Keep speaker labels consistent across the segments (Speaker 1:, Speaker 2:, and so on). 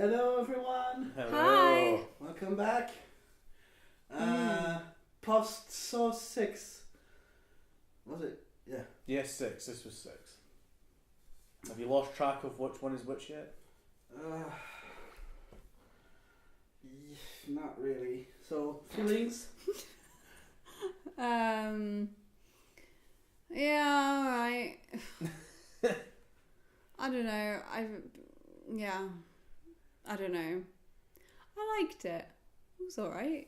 Speaker 1: Hello everyone.
Speaker 2: Hello.
Speaker 3: Hi.
Speaker 1: Welcome back. Post Saw 6. Was it? Yeah.
Speaker 2: Yes, 6. This was 6. Have you lost track of which one is which yet?
Speaker 1: Not really. So, feelings?
Speaker 3: Yeah, alright. I don't know. I don't know. I liked it. It was alright.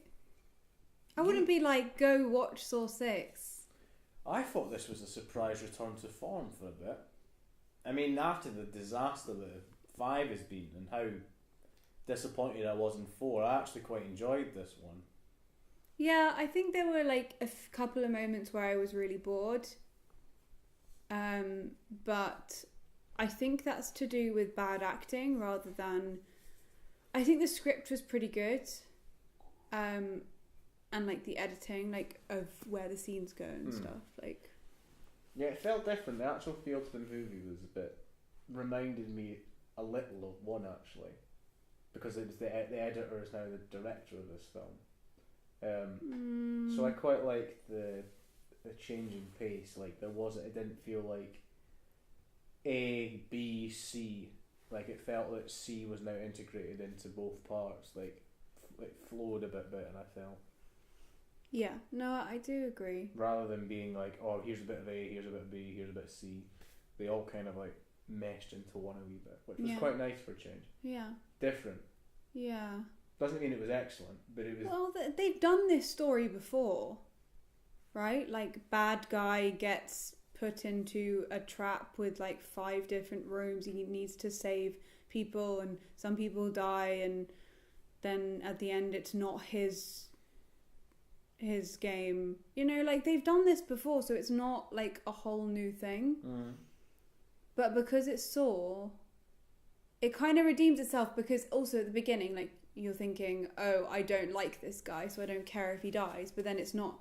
Speaker 3: I wouldn't be like, go watch Saw 6.
Speaker 2: I thought this was a surprise return to form for a bit. I mean, after the disaster that 5 has been and how disappointed I was in 4, I actually quite enjoyed this one.
Speaker 3: Yeah, I think there were like a couple of moments where I was really bored. But I think that's to do with bad acting rather than... I think the script was pretty good. And like the editing, like of where the scenes go and stuff. Like,
Speaker 2: yeah, it felt different. The actual feel to the movie was a bit... reminded me a little of 1 actually. Because it was the editor is now the director of this film. So I quite liked the changing pace. Like it didn't feel like A, B, C. Like it felt that C was now integrated into both parts. Like it flowed a bit better, I felt. Yeah,
Speaker 3: no, I do agree.
Speaker 2: Rather than being like, oh, here's a bit of A, here's a bit of B, here's a bit of C. They all kind of like meshed into one a wee bit, which was quite nice for a change.
Speaker 3: Yeah.
Speaker 2: Different.
Speaker 3: Yeah.
Speaker 2: Doesn't mean it was excellent, but it was...
Speaker 3: Well, they've done this story before, right? Like, bad guy gets put into a trap with, like, 5 different rooms. He needs to save people, and some people die, and then at the end it's not his game. You know, like, they've done this before, so it's not, like, a whole new thing. But because it's Saw, it kind of redeems itself, because also at the beginning, like, you're thinking, oh, I don't like this guy, so I don't care if he dies. But then it's not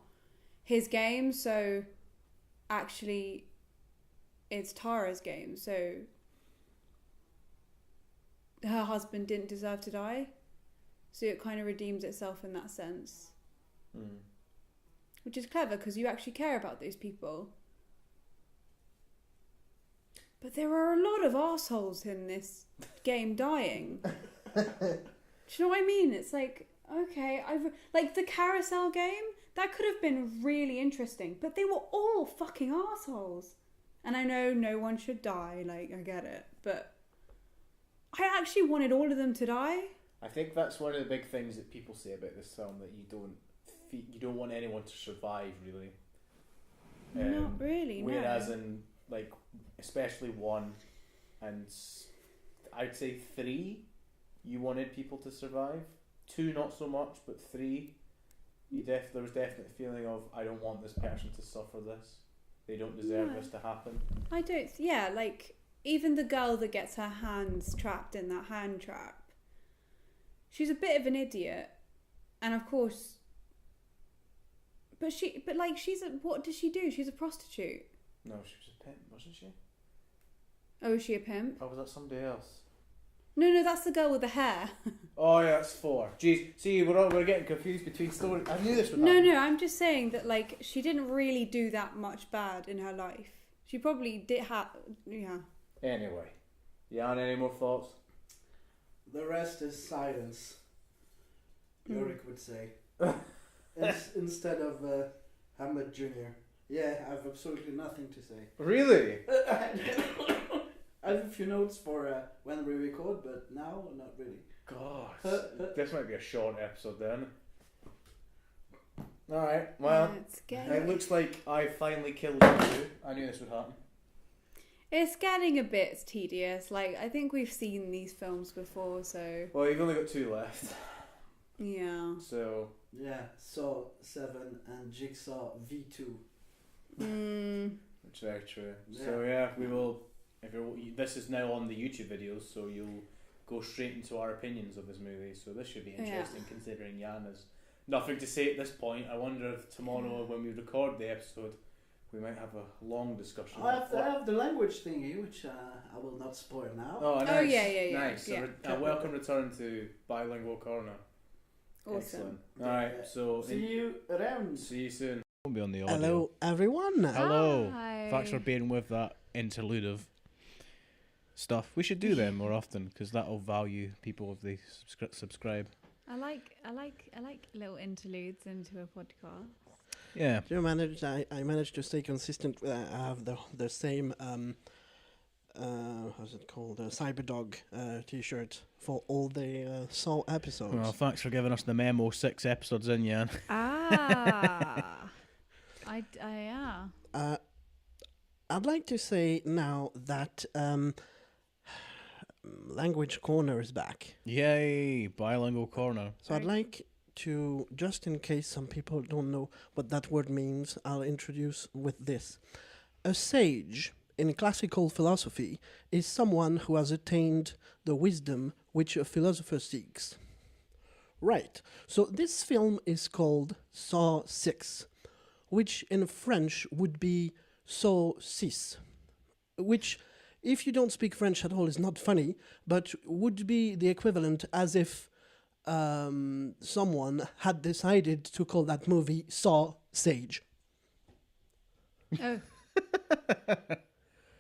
Speaker 3: his game, so actually it's Tara's game. So her husband didn't deserve to die. So it kind of redeems itself in that sense. Which is clever, because you actually care about those people. But there are a lot of arseholes in this game dying. Do you know what I mean? It's like, okay, like the carousel game, that could have been really interesting, but they were all fucking arseholes. And I know no one should die, like, I get it, but I actually wanted all of them to die.
Speaker 2: I think that's one of the big things that people say about this film, that you don't want anyone to survive, really.
Speaker 3: Not really,
Speaker 2: whereas
Speaker 3: no.
Speaker 2: in, like, especially 1 and I'd say 3, you wanted people to survive. 2, not so much, but 3, there was definitely a feeling of, I don't want this person to suffer this. They don't deserve this to happen.
Speaker 3: I don't, like, even the girl that gets her hands trapped in that hand trap, she's a bit of an idiot. And of course, but what does she do? She's a prostitute.
Speaker 2: No, she was a pimp, wasn't she?
Speaker 3: Oh, is she a pimp?
Speaker 2: Or was that somebody else?
Speaker 3: No, that's the girl with the hair.
Speaker 2: Oh yeah, that's 4. Jeez, see, we're getting confused between stories. I knew this would happen.
Speaker 3: No, I'm just saying that, like, she didn't really do that much bad in her life. She probably did yeah.
Speaker 2: Anyway, Yann, any more thoughts?
Speaker 1: The rest is silence, Yorick would say. Instead of Hamlet Jr. Yeah, I have absolutely nothing to say.
Speaker 2: Really?
Speaker 1: I have a few notes for when we record, but now, not really.
Speaker 2: God, this might be a short episode then. Alright, well, it looks like I finally killed you. I knew this would happen.
Speaker 3: It's getting a bit tedious. Like, I think we've seen these films before, so...
Speaker 2: Well, you've only got 2 left.
Speaker 3: Yeah.
Speaker 2: So...
Speaker 1: Yeah, Saw 7 and Jigsaw V2.
Speaker 2: Which is very true.
Speaker 1: Yeah.
Speaker 2: So yeah, we will... This is now on the YouTube videos, so you'll go straight into our opinions of this movie. So this should be interesting, considering Yann has nothing to say at this point. I wonder if tomorrow, when we record the episode, we might have a long discussion.
Speaker 1: I have the language thingy, which I will not spoil now.
Speaker 2: Oh, nice.
Speaker 3: Oh, yeah.
Speaker 2: Nice.
Speaker 3: Yeah.
Speaker 2: A welcome return to Bilingual Corner.
Speaker 3: Awesome.
Speaker 2: Excellent. All right, so
Speaker 1: See you around.
Speaker 2: see you soon. Won't be on the audio.
Speaker 4: Hello, everyone.
Speaker 2: Hello.
Speaker 3: Hi.
Speaker 2: Thanks for being with that interlude of stuff. We should do them more often because that'll value people if they subscribe.
Speaker 3: I like little interludes into a podcast.
Speaker 2: Yeah.
Speaker 4: Do you manage? I managed to stay consistent. I have the same how's it called? Cyberdog T-shirt for all the Saw episodes.
Speaker 2: Well, thanks for giving us the memo 6 episodes in, Yann.
Speaker 3: Ah. Yeah.
Speaker 4: I'd like to say now that Language Corner is back.
Speaker 2: Yay, Bilingual Corner.
Speaker 4: So I'd like to, just in case some people don't know what that word means, I'll introduce with this. A sage in classical philosophy is someone who has attained the wisdom which a philosopher seeks. Right. So this film is called Saw 6, which in French would be Saw 6, which, if you don't speak French at all, is not funny, but would be the equivalent as if someone had decided to call that movie Saw Sage.
Speaker 3: Oh.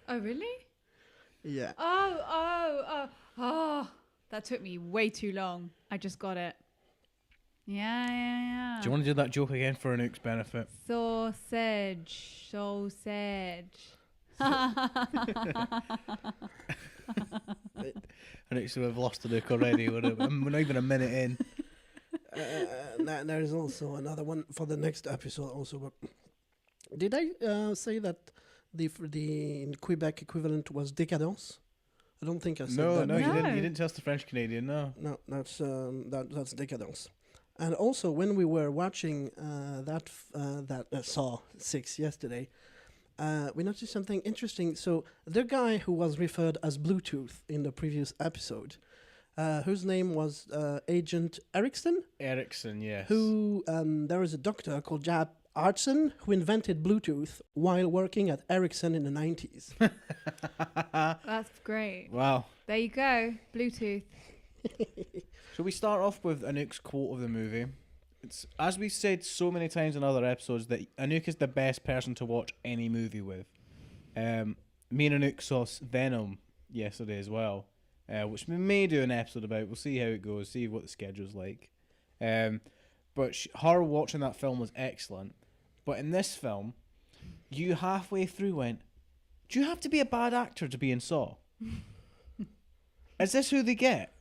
Speaker 3: Oh, really?
Speaker 4: Yeah.
Speaker 3: Oh. That took me way too long. I just got it. Yeah.
Speaker 2: Do you want to do that joke again for Anouk's benefit?
Speaker 3: Sausage.
Speaker 2: Anouk, so we've lost Anouk already. We're not even a minute in.
Speaker 4: There's also another one for the next episode also. But did I say that the Quebec equivalent was décadence? I don't think I said that.
Speaker 2: No, you didn't. You didn't tell us the French Canadian. No.
Speaker 4: No, that's décadence. And also, when we were watching that Saw 6 yesterday, we noticed something interesting. So the guy who was referred as Bluetooth in the previous episode, whose name was Agent Erickson.
Speaker 2: Erickson, yes.
Speaker 4: Who there was a doctor called Jab Artson who invented Bluetooth while working at Ericsson in the 90s.
Speaker 3: That's great.
Speaker 2: Wow.
Speaker 3: There you go. Bluetooth.
Speaker 2: Shall we start off with Anouk's quote of the movie? It's, as we've said so many times in other episodes, that Anouk is the best person to watch any movie with. Me and Anouk saw Venom yesterday as well, which we may do an episode about. We'll see how it goes, see what the schedule's like. But her watching that film was excellent. But in this film, you halfway through went, do you have to be a bad actor to be in Saw? Is this who they get?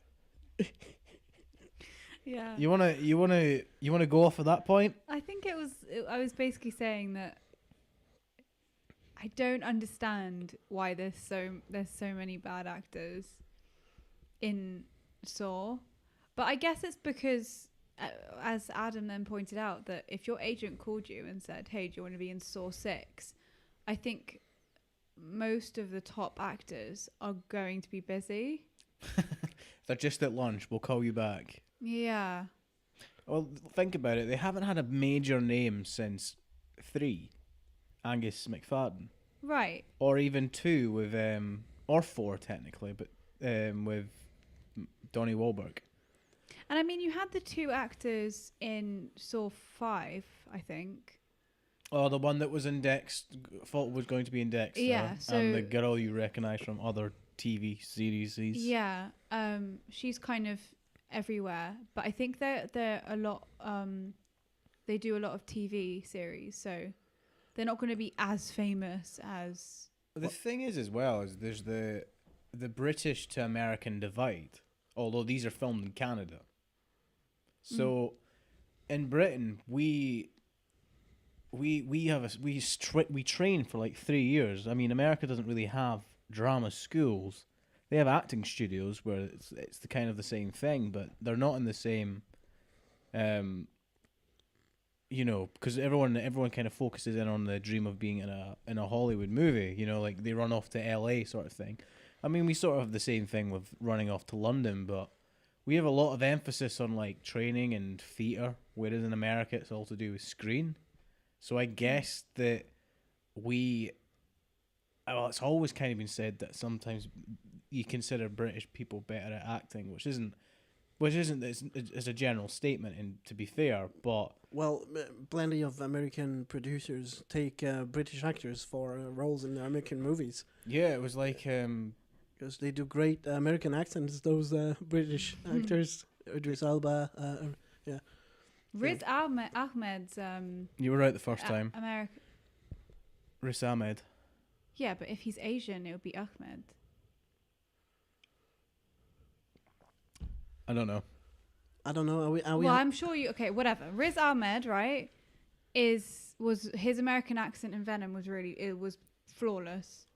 Speaker 3: Yeah.
Speaker 2: You wanna go off at that point?
Speaker 3: I think I was basically saying that I don't understand why there's so many bad actors in Saw, but I guess it's because, as Adam then pointed out, that if your agent called you and said, "Hey, do you want to be in Saw 6?" I think most of the top actors are going to be busy.
Speaker 2: They're just at lunch. We'll call you back.
Speaker 3: Yeah.
Speaker 2: Well, think about it. They haven't had a major name since 3, Angus McFadden.
Speaker 3: Right.
Speaker 2: Or even 2 with, or 4 technically, but with Donnie Wahlberg.
Speaker 3: And I mean, you had the 2 actors in Saw 5, I think.
Speaker 2: Oh, the one that was indexed, thought was going to be indexed.
Speaker 3: Yeah,
Speaker 2: and the
Speaker 3: so-
Speaker 2: girl you recognise from other TV series.
Speaker 3: Yeah. She's kind of everywhere, but I think they're a lot. They do a lot of TV series, so they're not going to be as famous as.
Speaker 2: The thing is, as well, is there's the British to American divide. Although these are filmed in Canada, so in Britain we train for like 3 years. I mean, America doesn't really have drama schools. They have acting studios where it's the kind of the same thing, but they're not in the same. Because everyone kind of focuses in on the dream of being in a Hollywood movie. Like they run off to LA sort of thing. I mean, we sort of have the same thing with running off to London, but we have a lot of emphasis on like training and theatre, whereas in America it's all to do with screen. So I guess that we well, it's always kind of been said that sometimes you consider British people better at acting, which isn't as a general statement, and to be fair, but
Speaker 4: Well, plenty of American producers take British actors for roles in American movies
Speaker 2: yeah, it was like
Speaker 4: because they do great American accents. Those British actors, Idris Elba, yeah.
Speaker 3: Riz Ahmed's
Speaker 2: you were right the first time.
Speaker 3: America.
Speaker 2: Riz Ahmed.
Speaker 3: Yeah, but if he's Asian, it would be Ahmed.
Speaker 2: I don't know.
Speaker 4: I don't know.
Speaker 3: Well, I'm sure you. Okay, whatever. Riz Ahmed, right? Was his American accent in Venom was flawless.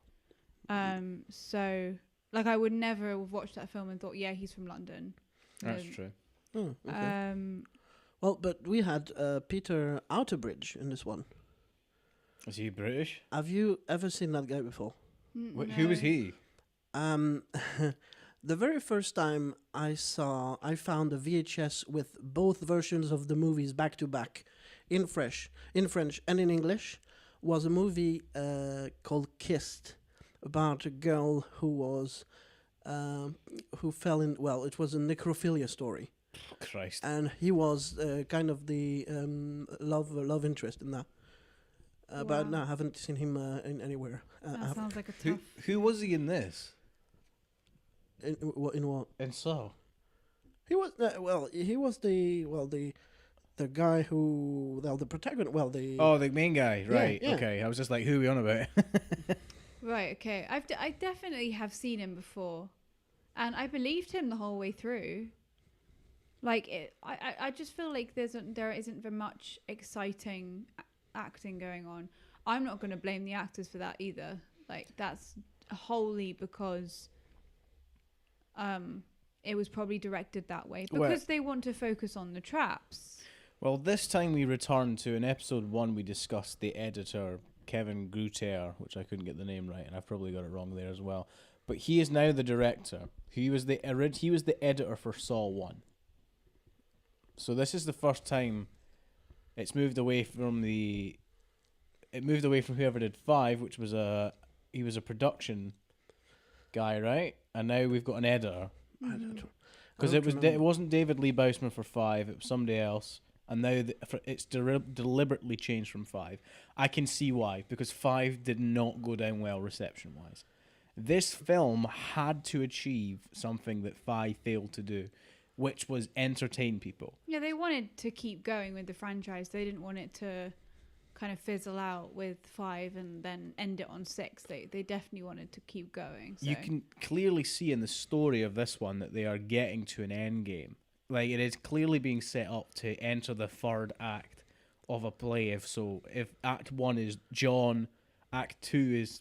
Speaker 3: So like I would never have watched that film and thought, yeah, he's from London.
Speaker 2: That's true.
Speaker 4: Oh, okay. Well, but we had Peter Outerbridge in this one.
Speaker 2: Is he British?
Speaker 4: Have you ever seen that guy before?
Speaker 2: Who was he?
Speaker 4: The very first time I found a VHS with both versions of the movies back to back, in French and in English, was a movie called Kissed, about a girl who was who fell in. Well, it was a necrophilia story.
Speaker 2: Christ.
Speaker 4: And he was kind of the love interest in that. But no, I haven't seen him in anywhere.
Speaker 3: That sounds like a tough.
Speaker 2: Who was he in this?
Speaker 4: In what?
Speaker 2: And so
Speaker 4: He was he was the guy who the protagonist.
Speaker 2: the main guy, right?
Speaker 4: Yeah.
Speaker 2: Okay, I was just like, who are we on about?
Speaker 3: Right. Okay. I definitely have seen him before, and I believed him the whole way through. Like I just feel like there isn't very much exciting acting going on. I'm not going to blame the actors for that either. Like that's wholly because it was probably directed that way because they want to focus on the traps.
Speaker 2: Well, this time we return to in episode 1 we discussed the editor Kevin Gruter, which I couldn't get the name right, and I've probably got it wrong there as well. But he is now the director. He was the editor for Saw 1. So this is the first time it's moved away from whoever did 5, which was he was a production guy, right? And now we've got an editor. Because it wasn't David Lee Bousman for 5, it was somebody else. And now it's deliberately changed from 5. I can see why, because 5 did not go down well reception-wise. This film had to achieve something that 5 failed to do, which was entertain people.
Speaker 3: Yeah, they wanted to keep going with the franchise. They didn't want it to kind of fizzle out with 5 and then end it on 6. They definitely wanted to keep going. So.
Speaker 2: You can clearly see in the story of this one that they are getting to an end game. Like, it is clearly being set up to enter the third act of a play. If Act 1 is John, Act 2 is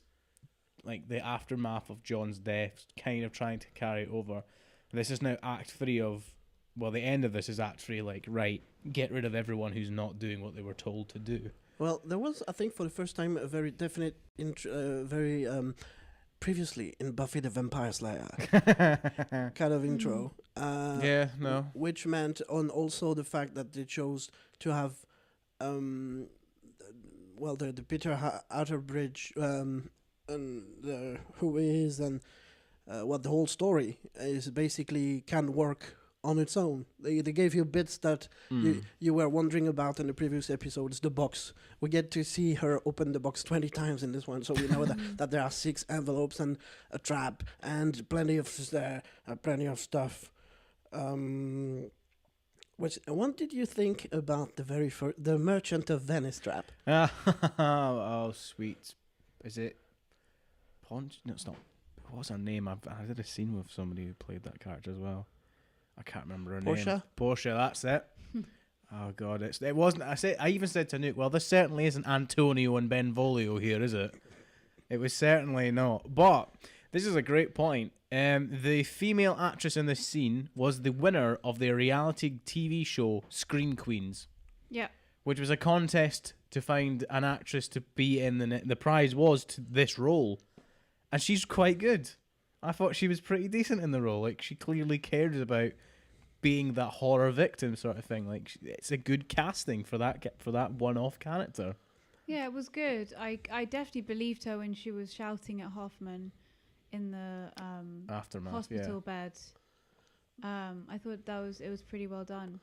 Speaker 2: like the aftermath of John's death, kind of trying to carry it over. This is now Act 3 the end of this is Act 3, like, right, get rid of everyone who's not doing what they were told to do.
Speaker 4: Well, there was, I think, for the first time, a very definite, previously in Buffy the Vampire Slayer kind of intro. Which meant on also the fact that they chose to have, the Peter Outerbridge, and who is and what the whole story is basically can work on its own. They gave you bits that you were wondering about in the previous episodes. The box, we get to see her open the box 20 times in this one, so we know that there are 6 envelopes and a trap and plenty of stuff. What did you think about the Merchant of Venice trap?
Speaker 2: Oh, sweet. Is it Ponch? No, it's not. What was her name? I did a scene with somebody who played that character as well. I can't remember her name. Portia, that's it. Oh God, it wasn't. I even said to Anouk, well, this certainly isn't Antonio and Benvolio here, is it? It was certainly not. But this is a great point. The female actress in this scene was the winner of the reality TV show Scream Queens.
Speaker 3: Yeah. Which
Speaker 2: was a contest to find an actress to be in the prize was to this role, and she's quite good. I thought she was pretty decent in the role. Like, she clearly cared about being that horror victim sort of thing. Like, it's a good casting for that one-off character.
Speaker 3: Yeah, it was good. I definitely believed her when she was shouting at Hoffman in the
Speaker 2: Aftermath,
Speaker 3: hospital bed. I thought it was pretty well done.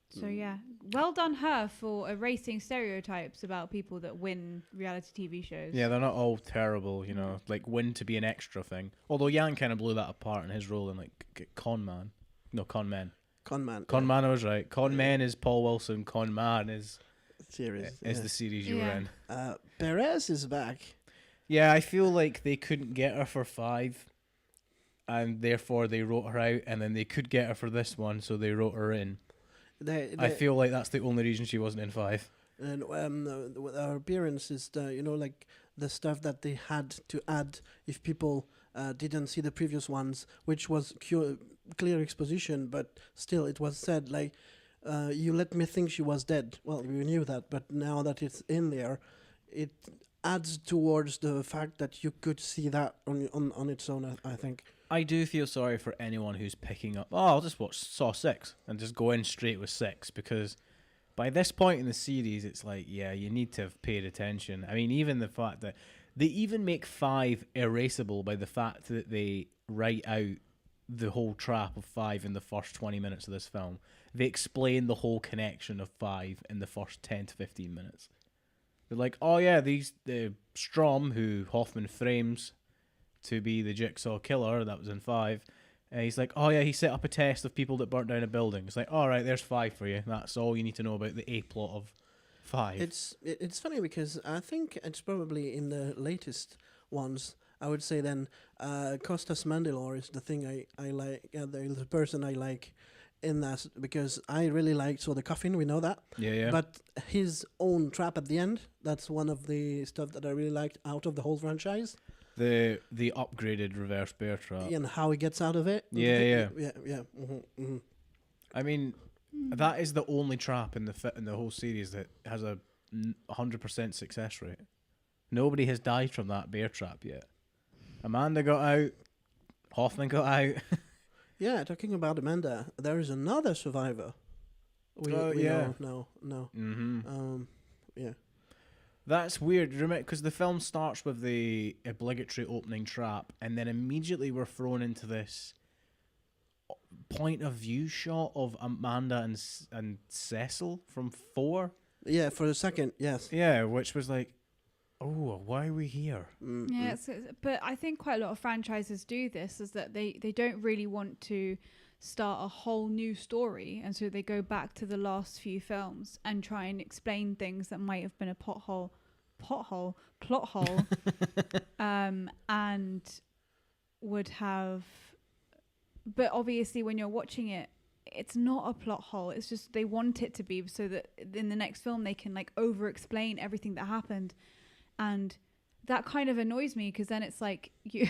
Speaker 3: So yeah, well done her for erasing stereotypes about people that win reality TV shows.
Speaker 2: Yeah, they're not all terrible, you know, like win to be an extra thing. Although Yann kind of blew that apart in his role in like Con Man. No, Con Men.
Speaker 4: Con Man.
Speaker 2: Con Man, I was right. Con Men is Paul Wilson. Con Man is the series you were in.
Speaker 4: Perez is back.
Speaker 2: Yeah, I feel like they couldn't get her for 5, and therefore they wrote her out, and then they could get her for this one, so they wrote her in. I feel like that's the only reason she wasn't in 5.
Speaker 4: And our appearance is like the stuff that they had to add if people didn't see the previous ones, which was clear exposition, but still it was said like, you let me think she was dead. Well, we knew that, but now that it's in there, it adds towards the fact that you could see that on its own, I think.
Speaker 2: I do feel sorry for anyone who's picking up, I'll just watch Saw 6 and just go in straight with 6, because by this point in the series, it's like, yeah, you need to have paid attention. I mean, even the fact that they even make 5 erasable by the fact that they write out the whole trap of 5 in the first 20 minutes of this film. They explain the whole connection of 5 in the first 10 to 15 minutes. They're like, oh yeah, the Strom, who Hoffman frames to be the Jigsaw killer, that was in 5. He's like, oh yeah, he set up a test of people that burnt down a building. It's like, all right, there's 5 for you. That's all you need to know about the A plot of 5.
Speaker 4: It's funny because I think it's probably in the latest ones. I would say then Costas Mandylor is the thing I like, the person I like in that, because I really liked the coffin, we know that.
Speaker 2: Yeah.
Speaker 4: But his own trap at the end, that's one of the stuff that I really liked out of the whole franchise.
Speaker 2: The upgraded reverse bear trap.
Speaker 4: And how he gets out of it.
Speaker 2: Yeah.
Speaker 4: Mm-hmm.
Speaker 2: I mean, that is the only trap in the whole series that has a 100% success rate. Nobody has died from that bear trap yet. Amanda got out. Hoffman got out.
Speaker 4: Yeah, talking about Amanda, there is another survivor. We know.
Speaker 2: Mm-hmm.
Speaker 4: Yeah.
Speaker 2: That's weird, remember, because the film starts with the obligatory opening trap, and then immediately we're thrown into this point of view shot of Amanda and Cecil from 4.
Speaker 4: Yeah, for a second, yes.
Speaker 2: Yeah, which was like, oh, why are we here?
Speaker 4: Mm-hmm.
Speaker 3: Yeah, but I think quite a lot of franchises do this, is that they don't really want to start a whole new story, and so they go back to the last few films and try and explain things that might have been a plot hole, and would have. But obviously, when you're watching it, it's not a plot hole. It's just they want it to be, so that in the next film they can like over-explain everything that happened, and that kind of annoys me, because then it's like you.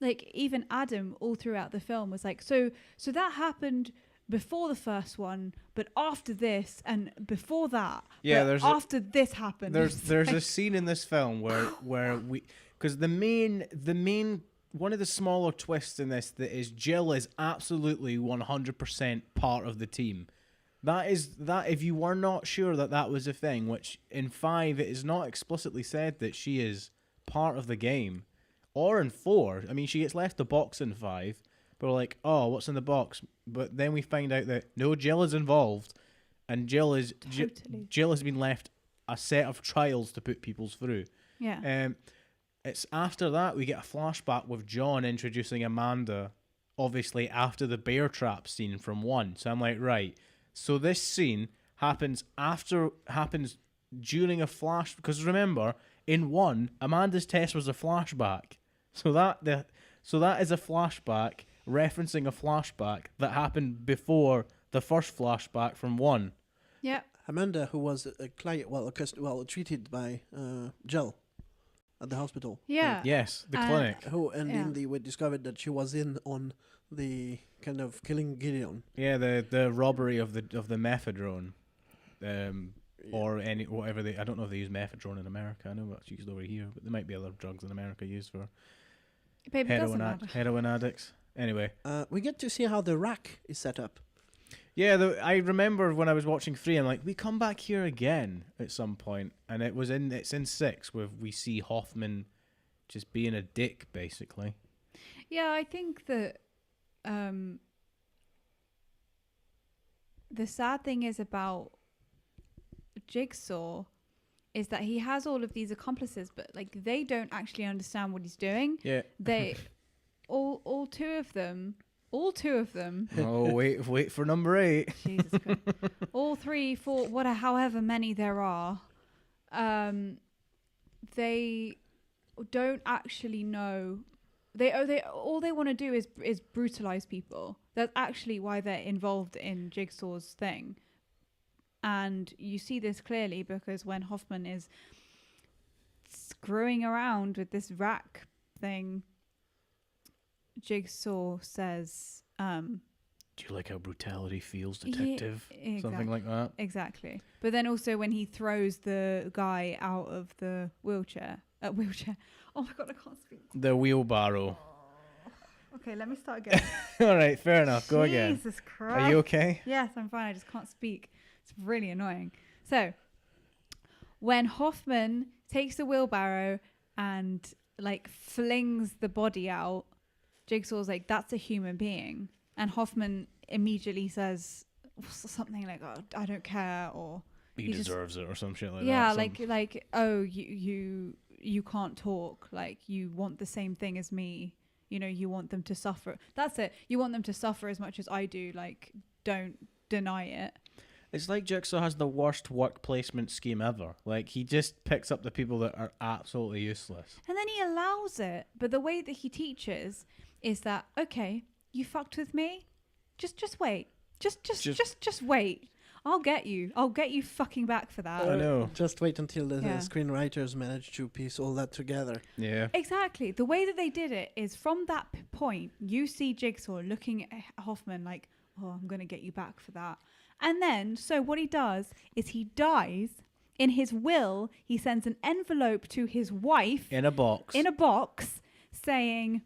Speaker 3: Like even Adam all throughout the film was like, so that happened before the first one, but after this and before that, after this happened.
Speaker 2: There's a scene in this film where we, because the main one of the smaller twists in this that is Jill is absolutely 100% part of the team. That if you were not sure that was a thing, which in 5 it is not explicitly said that she is part of the game. Or in 4, I mean, she gets left the box in 5, but we're like, oh, what's in the box? But then we find out that no, Jill is involved, and Jill has been left a set of trials to put people through.
Speaker 3: Yeah.
Speaker 2: It's after that we get a flashback with John introducing Amanda, obviously after the bear trap scene from 1. So I'm like, right. So this scene happens during a flash, because remember, in 1, Amanda's test was a flashback. So that is a flashback referencing a flashback that happened before the first flashback from 1.
Speaker 3: Yeah.
Speaker 4: Amanda, who was a client, treated by Jill at the hospital.
Speaker 3: Yeah.
Speaker 2: Yes, the clinic.
Speaker 4: We discovered that she was in on the kind of killing Gideon.
Speaker 2: Yeah, the robbery of the mephedrone. Or whatever I don't know if they use mephedrone in America. I know that's used over here, but there might be other drugs in America used for heroin addicts. Anyway,
Speaker 4: we get to see how the rack is set up.
Speaker 2: Yeah, I remember when I was watching 3, I'm like, we come back here again at some point, and it's in 6 where we see Hoffman just being a dick, basically.
Speaker 3: Yeah, I think that the sad thing is about Jigsaw is that he has all of these accomplices, but like they don't actually understand what he's doing.
Speaker 2: Yeah.
Speaker 3: They all two of them.
Speaker 2: Oh, wait for number 8.
Speaker 3: Jesus Christ. All 3, 4, however many there are, they don't actually know. They all they want to do is brutalize people. That's actually why they're involved in Jigsaw's thing. And you see this clearly because when Hoffman is screwing around with this rack thing, Jigsaw says,
Speaker 2: do you like how brutality feels, detective?
Speaker 3: Yeah,
Speaker 2: something like that.
Speaker 3: Exactly. But then also when he throws the guy out of the wheelchair. Oh my God, I can't speak.
Speaker 2: The wheelbarrow.
Speaker 3: Okay, let me start again.
Speaker 2: All right, fair enough. Go again.
Speaker 3: Jesus Christ.
Speaker 2: Are you okay?
Speaker 3: Yes, I'm fine. I just can't speak. It's really annoying. So, when Hoffman takes the wheelbarrow and like flings the body out, Jigsaw's like, that's a human being. And Hoffman immediately says something like, oh, I don't care, or
Speaker 2: he deserves it, or some shit like that.
Speaker 3: Yeah, like, oh, you can't talk. Like, you want the same thing as me. You know, you want them to suffer. That's it. You want them to suffer as much as I do. Like, don't deny it.
Speaker 2: It's like Jigsaw has the worst work placement scheme ever. Like, he just picks up the people that are absolutely useless.
Speaker 3: And then he allows it. But the way that he teaches is that, okay, you fucked with me? Just wait. Just wait. I'll get you. I'll get you fucking back for that.
Speaker 2: I know.
Speaker 4: Just wait until the screenwriters manage to piece all that together.
Speaker 2: Yeah.
Speaker 3: Exactly. The way that they did it is from that point, you see Jigsaw looking at Hoffman like, oh, I'm going to get you back for that. And then, so what he does is he dies. In his will, he sends an envelope to his wife.
Speaker 2: In a box.
Speaker 3: Saying,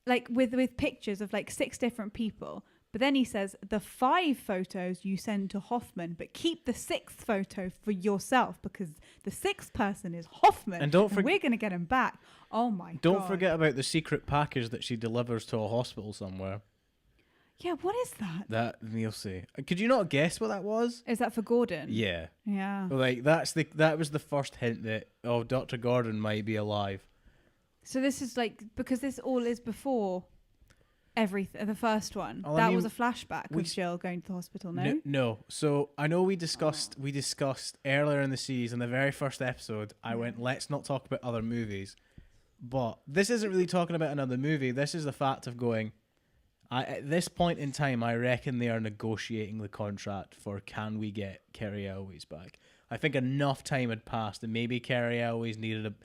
Speaker 3: like, with pictures of like 6 different people. But then he says, the 5 photos you send to Hoffman, but keep the 6th photo for yourself because the 6th person is Hoffman.
Speaker 2: And
Speaker 3: we're going to get him back. Oh my God.
Speaker 2: Don't forget about the secret package that she delivers to a hospital somewhere.
Speaker 3: Yeah, what is that?
Speaker 2: That, you'll see. Could you not guess what that was?
Speaker 3: Is that for Gordon?
Speaker 2: Yeah.
Speaker 3: Yeah.
Speaker 2: Like, that was the first hint that, oh, Dr. Gordon might be alive.
Speaker 3: So this is like, because this all is before the first one.
Speaker 2: Oh,
Speaker 3: that was a flashback of Jill going to the hospital, no?
Speaker 2: No. So I know we discussed earlier in the series, in the very first episode, I went, let's not talk about other movies. But this isn't really talking about another movie. This is the fact of going, at this point in time, I reckon they are negotiating the contract for can we get Kerry Elwes back. I think enough time had passed and maybe Kerry Elwes needed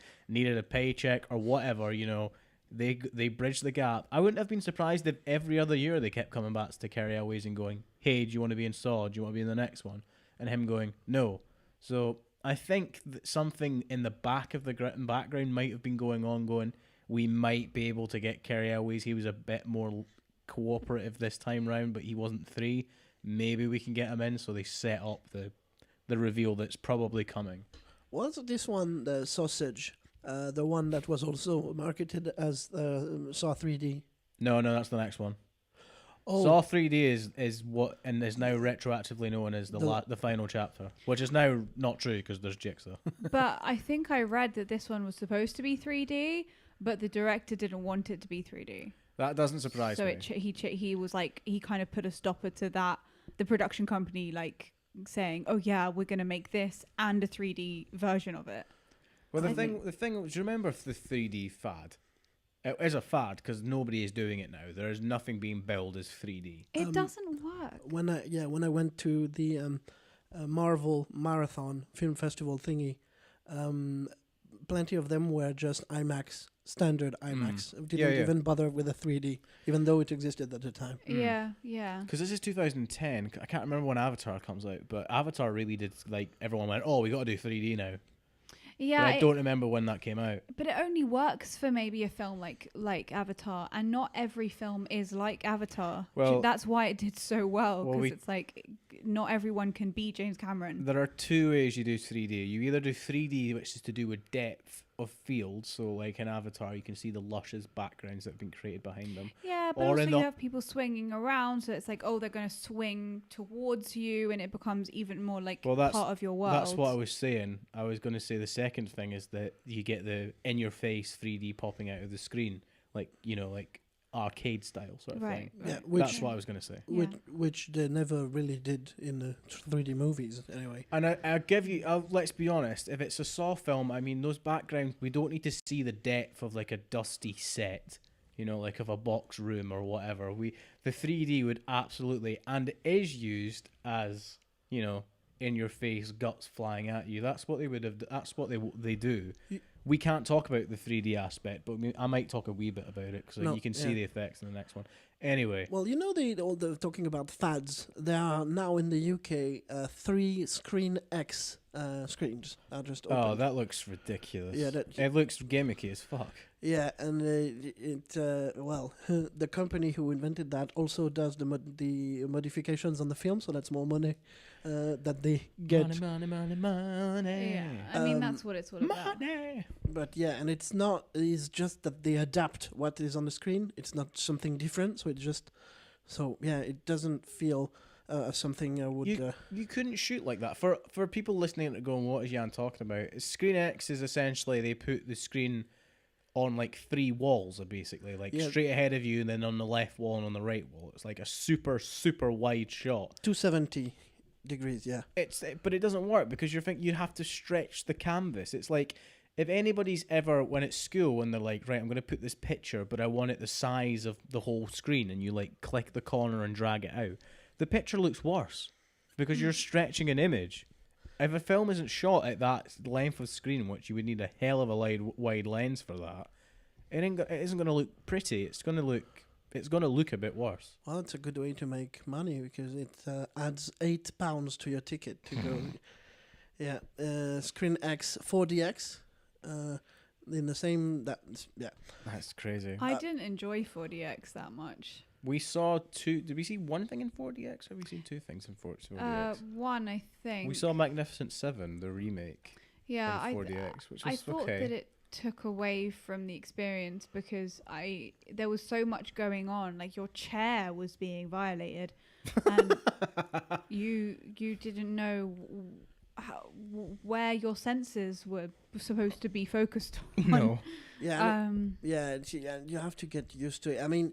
Speaker 2: a paycheck or whatever, you know. They bridged the gap. I wouldn't have been surprised if every other year they kept coming back to Kerry Elwes and going, hey, do you want to be in Saw? Do you want to be in the next one? And him going, no. So I think that something in the back of the background might have been going on, going, we might be able to get Kerry Elwes. He was a bit more cooperative this time round, but he wasn't 3. Maybe we can get him in. So they set up the reveal that's probably coming.
Speaker 4: Was this one the sausage? The one that was also marketed as Saw 3D.
Speaker 2: No, that's the next one.
Speaker 4: Oh.
Speaker 2: Saw 3D is what and is now retroactively known as the final chapter, which is now not true because there's Jigsaw.
Speaker 3: But I think I read that this one was supposed to be 3D, but the director didn't want it to be 3D.
Speaker 2: That doesn't surprise me.
Speaker 3: So he was like, he kind of put a stopper to that. The production company like saying, oh yeah, we're going to make this and a 3D version of it.
Speaker 2: Well, the thing, do you remember the 3D fad? It is a fad because nobody is doing it now. There is nothing being billed as 3D.
Speaker 3: It doesn't work.
Speaker 4: When I went to the Marvel Marathon Film Festival thingy, plenty of them were just IMAX, standard IMAX. Didn't even bother with a 3D, even though it existed at the time.
Speaker 3: Yeah.
Speaker 2: Because this is 2010. I can't remember when Avatar comes out, but Avatar really did, like, everyone went, oh, we got to do 3D now.
Speaker 3: Yeah,
Speaker 2: but I don't remember when that came out.
Speaker 3: but it only works for maybe a film like Avatar, and not every film is like Avatar.
Speaker 2: Well,
Speaker 3: that's why it did so well,
Speaker 2: well,
Speaker 3: because it's like not everyone can be James Cameron.
Speaker 2: There are two ways you do 3D. You either do 3D, which is to do with depth of field, so like in Avatar, you can see the luscious backgrounds that have been created behind them.
Speaker 3: Yeah, but
Speaker 2: Or
Speaker 3: also
Speaker 2: in
Speaker 3: you
Speaker 2: the-
Speaker 3: have people swinging around, so it's like, oh, they're going to swing towards you, and it becomes even more like part of your world.
Speaker 2: That's what I was saying. I was going to say the second thing is that you get the in-your-face 3D popping out of the screen, like, you know, like arcade style sort of thing.
Speaker 4: Yeah,
Speaker 2: That's what I was going to say.
Speaker 4: Which they never really did in the 3D movies, anyway.
Speaker 2: And I'll give you, let's be honest, if it's a Saw film, I mean, those backgrounds, we don't need to see the depth of like a dusty set, you know, like of a box room or whatever. The 3D would absolutely, and it is used as, you know, in your face, guts flying at you. That's what they would have, that's what they do. We can't talk about the 3D aspect, but I might talk a wee bit about it, because you can see the effects in the next one. Anyway.
Speaker 4: Well, you know, all the talking about fads, there are now in the UK 3 Screen X screens are just open.
Speaker 2: Oh, that looks ridiculous.
Speaker 4: Yeah,
Speaker 2: it looks gimmicky as fuck.
Speaker 4: Yeah, and the company who invented that also does the modifications on the film, so that's more money that they get.
Speaker 2: Money.
Speaker 3: Yeah, I mean, that's what it's all about.
Speaker 2: Money.
Speaker 4: But yeah, and it's just that they adapt what is on the screen. It's not something different, so it doesn't feel something I would...
Speaker 2: You couldn't shoot like that. For people listening and going, what is Yann talking about? Screen X is essentially they put the screen on like 3 walls, basically, like straight ahead of you, and then on the left wall and on the right wall. It's like a super, super wide shot.
Speaker 4: 270 degrees, yeah.
Speaker 2: But it doesn't work, because you have to stretch the canvas. It's like, if anybody's ever, when at school, when they're like, right, I'm going to put this picture, but I want it the size of the whole screen, and you like click the corner and drag it out, the picture looks worse, because you're stretching an image. If a film isn't shot at that length of screen, which you would need a hell of a wide lens for that, it isn't going to look pretty. It's going to look a bit worse.
Speaker 4: Well, it's a good way to make money, because it adds £8 to your ticket to go. Yeah, Screen X 4DX. In the same
Speaker 2: That's crazy.
Speaker 3: I didn't enjoy 4DX that much.
Speaker 2: We saw 2. Did we see one thing in 4DX, or have we seen 2 things in 4DX?
Speaker 3: One, I think.
Speaker 2: We saw Magnificent 7, the remake.
Speaker 3: Yeah,
Speaker 2: in 4DX, which was
Speaker 3: I thought
Speaker 2: okay.
Speaker 3: that it took away from the experience, because there was so much going on. Like, your chair was being violated, and you didn't know where your senses were supposed to be focused on.
Speaker 2: No.
Speaker 4: Yeah, you have to get used to it. I mean,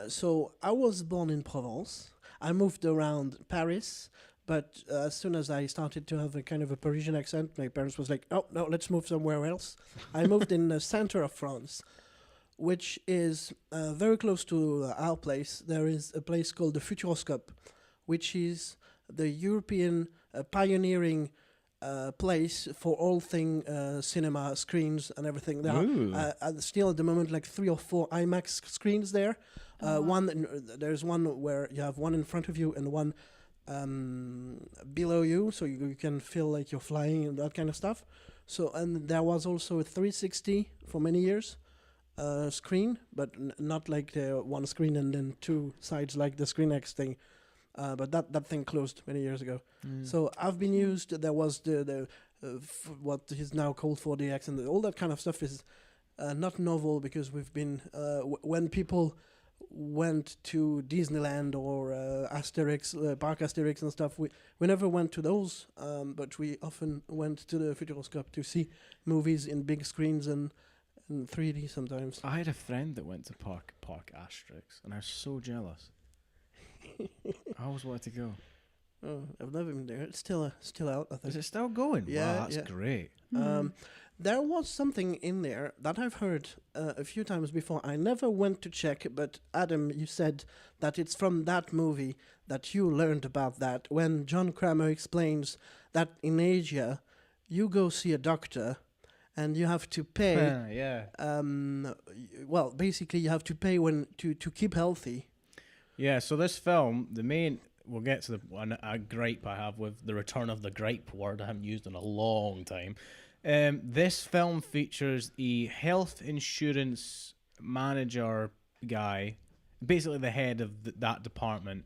Speaker 4: so I was born in Provence. I moved around Paris, but as soon as I started to have a kind of a Parisian accent, my parents was like, "Oh no, let's move somewhere else." I moved in the center of France, which is very close to our place. There is a place called the Futuroscope, which is the European pioneering place for all thing cinema screens and everything. There are still at the moment like 3 or 4 IMAX screens there. There's one where you have one in front of you and one below you, so you can feel like you're flying and that kind of stuff. So, and there was also a 360 for many years screen, but not like the one screen and then 2 sides like the Screen X thing. But that thing closed many years ago. So I've been used. There was what is now called 4DX, and all that kind of stuff is not novel, because we've been when people went to Disneyland or Park Asterix and stuff. We never went to those, but we often went to the Futuroscope to see movies in big screens and 3D sometimes.
Speaker 2: I had a friend that went to Park Asterix, and I was so jealous. I always wanted to go.
Speaker 4: Oh, I've never been there. It's still out, I think.
Speaker 2: Is it still going?
Speaker 4: Yeah,
Speaker 2: wow, that's great.
Speaker 4: There was something in there that I've heard a few times before. I never went to check, but Adam, you said that it's from that movie that you learned about that, when John Kramer explains that in Asia, you go see a doctor and you have to pay. Well, basically, you have to pay to keep healthy.
Speaker 2: Yeah, so this film, we'll get to a gripe I have with the return of the gripe word I haven't used in a long time. This film features a health insurance manager guy, basically the head of that department,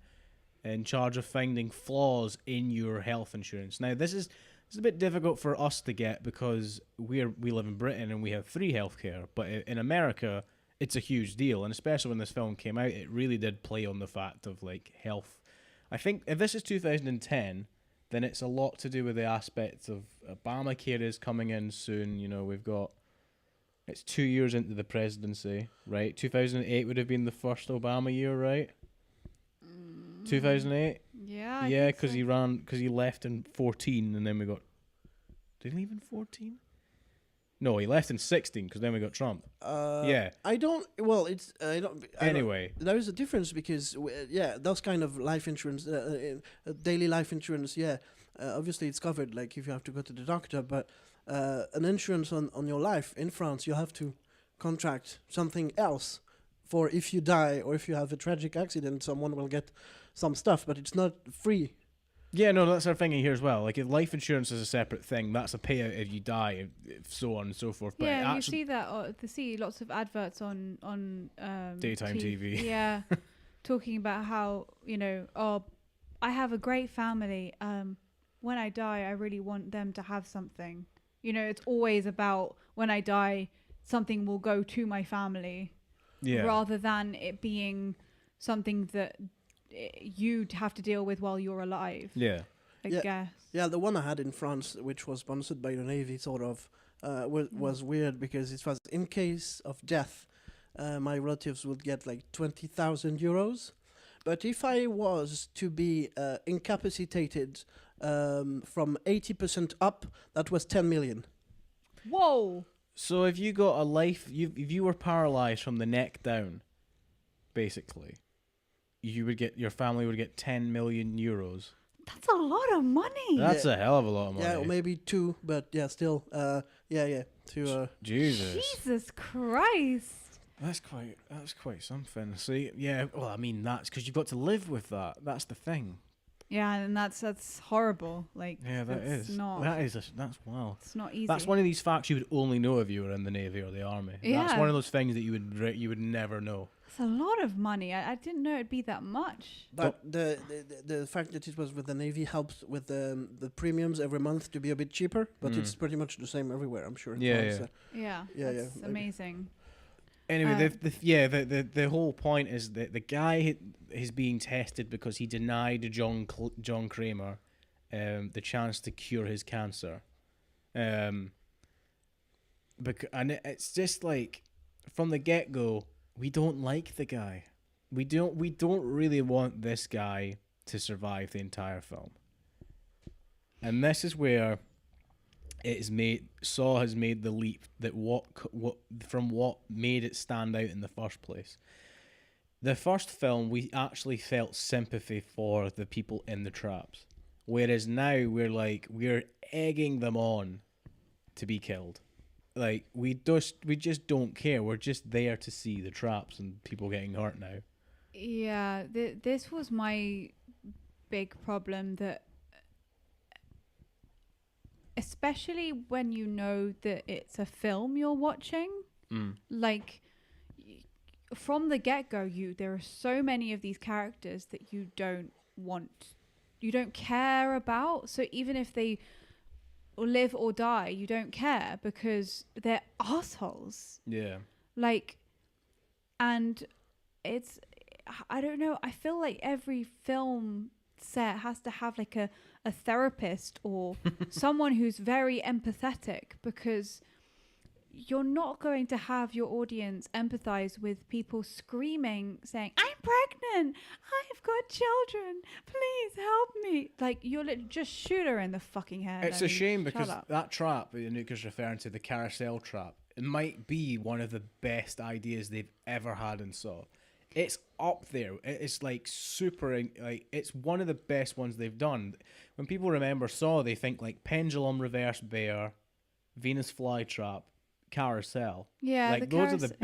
Speaker 2: in charge of finding flaws in your health insurance. Now, this is a bit difficult for us to get because we live in Britain and we have free healthcare, but in America, it's a huge deal, and especially when this film came out, it really did play on the fact of like health. I think if this is 2010, then it's a lot to do with the aspects of Obamacare is coming in soon. You know, it's 2 years into the presidency, right? 2008 would have been the first Obama year, right? 2008.
Speaker 3: Yeah.
Speaker 2: Yeah, because he left in 14, and then we got. Did he leave in 14? No, he left in 16 because then we got Trump. Yeah.
Speaker 4: I don't. Well, it's.
Speaker 2: Anyway,
Speaker 4: there is a difference because those kind of life insurance, daily life insurance. Yeah, obviously it's covered. Like if you have to go to the doctor, but an insurance on your life in France, you have to contract something else for if you die or if you have a tragic accident, someone will get some stuff, but it's not free.
Speaker 2: Yeah, no, that's our thinking here as well. Like, if life insurance is a separate thing, that's a payout if you die, if so on and so forth. But
Speaker 3: yeah, you see that. See lots of adverts on
Speaker 2: daytime TV.
Speaker 3: Yeah, talking about how I have a great family. When I die, I really want them to have something. It's always about when I die, something will go to my family, rather than it being something that you'd have to deal with while you're alive.
Speaker 2: Yeah.
Speaker 3: I guess.
Speaker 4: Yeah, the one I had in France, which was sponsored by the Navy, sort of, was weird because it was in case of death, my relatives would get like 20,000 euros. But if I was to be incapacitated from 80% up, that was 10 million.
Speaker 3: Whoa!
Speaker 2: So if you got if you were paralyzed from the neck down, basically, your family would get 10 million euros.
Speaker 3: That's a lot of money.
Speaker 2: That's a hell of a lot of money.
Speaker 4: Yeah, or maybe 2, but yeah, still,
Speaker 2: Jesus
Speaker 3: Christ.
Speaker 2: That's quite something. See, yeah, well, I mean, that's because you've got to live with that. That's the thing.
Speaker 3: Yeah, and that's horrible. Like,
Speaker 2: yeah, that's wow.
Speaker 3: It's not easy.
Speaker 2: That's one of these facts you would only know if you were in the Navy or the Army.
Speaker 3: Yeah.
Speaker 2: That's one of those things that you would never know.
Speaker 3: It's a lot of money. I didn't know it'd be that much.
Speaker 4: But the fact that it was with the Navy helps with the premiums every month to be a bit cheaper. But it's pretty much the same everywhere, I'm sure.
Speaker 3: That's amazing.
Speaker 2: Anyway, the whole point is that the guy is being tested because he denied John Kramer the chance to cure his cancer. And it's just like from the get-go, we don't like the guy. We don't really want this guy to survive the entire film. And this is where Saw has made the leap that what made it stand out in the first place. The first film, we actually felt sympathy for the people in the traps, whereas now we're egging them on to be killed. Like we just don't care. We're just there to see the traps and people getting hurt now.
Speaker 3: Yeah, this was my big problem, that especially when you know that it's a film you're watching, like from the get-go, there are so many of these characters that you don't care about. So even if they live or die, you don't care because they're assholes.
Speaker 2: Yeah.
Speaker 3: Like, and it's, I don't know, I feel like every film set has to have like a therapist or someone who's very empathetic, because you're not going to have your audience empathize with people screaming, saying, "I'm pregnant, I've got children, please help me." Like, you'll just shoot her in the fucking head.
Speaker 2: It's a shame because that trap that Anouk is referring to, the carousel trap, it might be one of the best ideas they've ever had in Saw. It's up there. It's like super, like it's one of the best ones they've done. When people remember Saw, they think like pendulum, reverse bear, Venus flytrap, carousel.
Speaker 3: Yeah,
Speaker 2: like those are the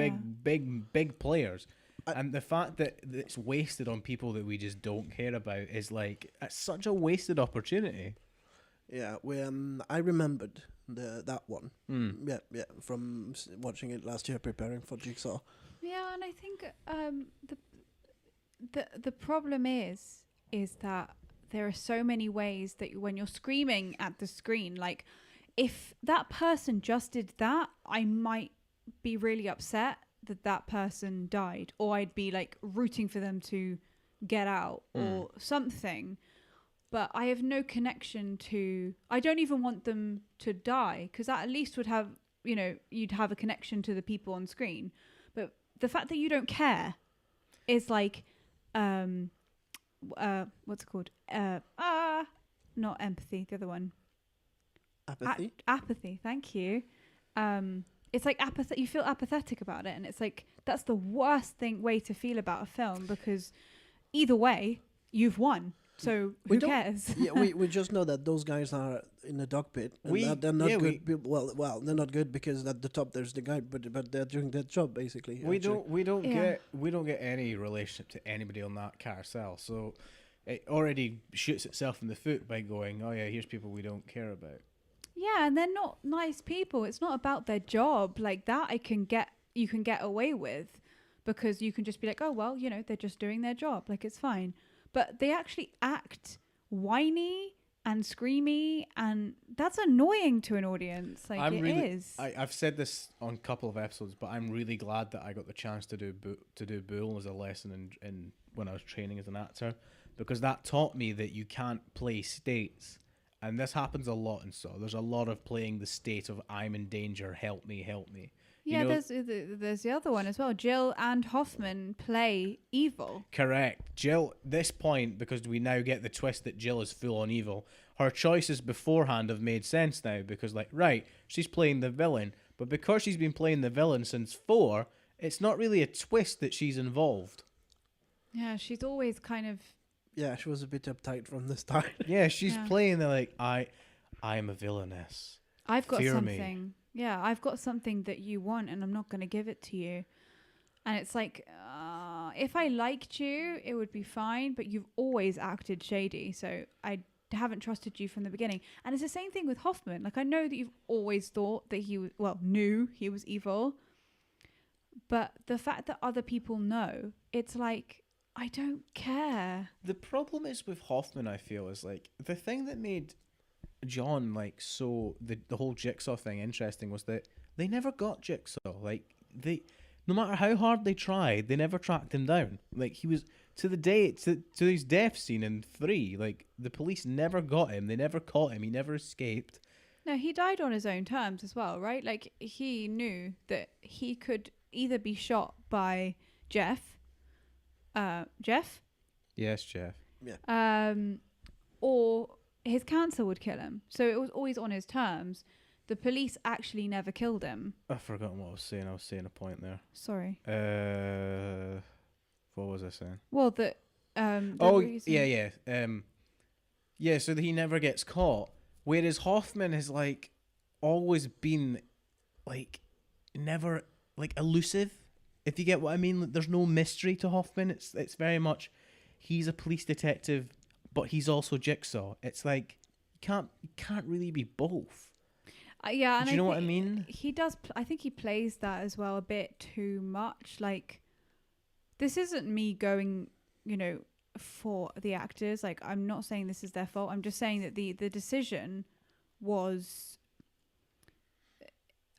Speaker 2: big players. And the fact that it's wasted on people that we just don't care about is like, it's such a wasted opportunity.
Speaker 4: Yeah, I remembered that one.
Speaker 2: Mm.
Speaker 4: Yeah, from watching it last year, preparing for Jigsaw.
Speaker 3: Yeah, and I think the problem is that there are so many ways that when you're screaming at the screen, like if that person just did that, I might be really upset that person died, or I'd be like rooting for them to get out or something. But I have no connection to. I don't even want them to die, because that at least would have, you'd have a connection to the people on screen. But the fact that you don't care is like, what's it called? Not empathy. The other one.
Speaker 4: Apathy.
Speaker 3: Apathy. Thank you. It's like apathy. You feel apathetic about it, and it's like that's the worst way to feel about a film, because either way, you've won. So who cares?
Speaker 4: Yeah, we just know that those guys are in the dog pit. And they're not good. Well, they're not good because at the top there's the guy, but they're doing their job basically.
Speaker 2: We don't get any relationship to anybody on that carousel, so it already shoots itself in the foot by going, oh yeah, here's people we don't care about.
Speaker 3: Yeah, and they're not nice people. It's not about their job. Like that you can get away with, because you can just be like, oh well, they're just doing their job, like it's fine. But they actually act whiny and screamy, and that's annoying to an audience. Like
Speaker 2: I've said this on a couple of episodes, but I'm really glad that I got the chance to do Bull as a lesson in when I was training as an actor, because that taught me that you can't play states. And this happens a lot in Saw. There's a lot of playing the state of I'm in danger, help me, help me.
Speaker 3: Yeah, there's the other one as well. Jill and Hoffman play evil.
Speaker 2: Correct. Jill, this point, because we now get the twist that Jill is full on evil, her choices beforehand have made sense now, because she's playing the villain, but because she's been playing the villain since 4, it's not really a twist that she's involved.
Speaker 3: Yeah, she's always kind of...
Speaker 4: Yeah, she was a bit uptight from the start.
Speaker 2: Yeah, she's playing the I am a villainess.
Speaker 3: I've got
Speaker 2: Fear
Speaker 3: something.
Speaker 2: Me.
Speaker 3: Yeah, I've got something that you want, and I'm not going to give it to you. And it's like, if I liked you, it would be fine, but you've always acted shady, so I haven't trusted you from the beginning. And it's the same thing with Hoffman. Like, I know that you've always thought that knew he was evil, but the fact that other people know, it's like, I don't care.
Speaker 2: The problem is with Hoffman, I feel, is the thing that made John the whole Jigsaw thing interesting was that they never got Jigsaw. No matter how hard they tried, they never tracked him down. He was to his death scene in 3. The police never got him. They never caught him. He never escaped.
Speaker 3: No, he died on his own terms as well, right? He knew that he could either be shot by Jeff.
Speaker 2: Yes, Jeff.
Speaker 4: Yeah.
Speaker 3: Or his cancer would kill him. So it was always on his terms. The police actually never killed him.
Speaker 2: I've forgotten what I was saying. I was saying a point there.
Speaker 3: Sorry.
Speaker 2: What was I saying?
Speaker 3: Well,
Speaker 2: yeah, so that he never gets caught. Whereas Hoffman has always been never elusive. If you get what I mean, there's no mystery to Hoffman. It's very much he's a police detective, but he's also Jigsaw. It's you can't really be both.
Speaker 3: Yeah,
Speaker 2: do you know what I mean?
Speaker 3: He does. I think he plays that as well a bit too much. This isn't me going, for the actors. I'm not saying this is their fault. I'm just saying that the decision was,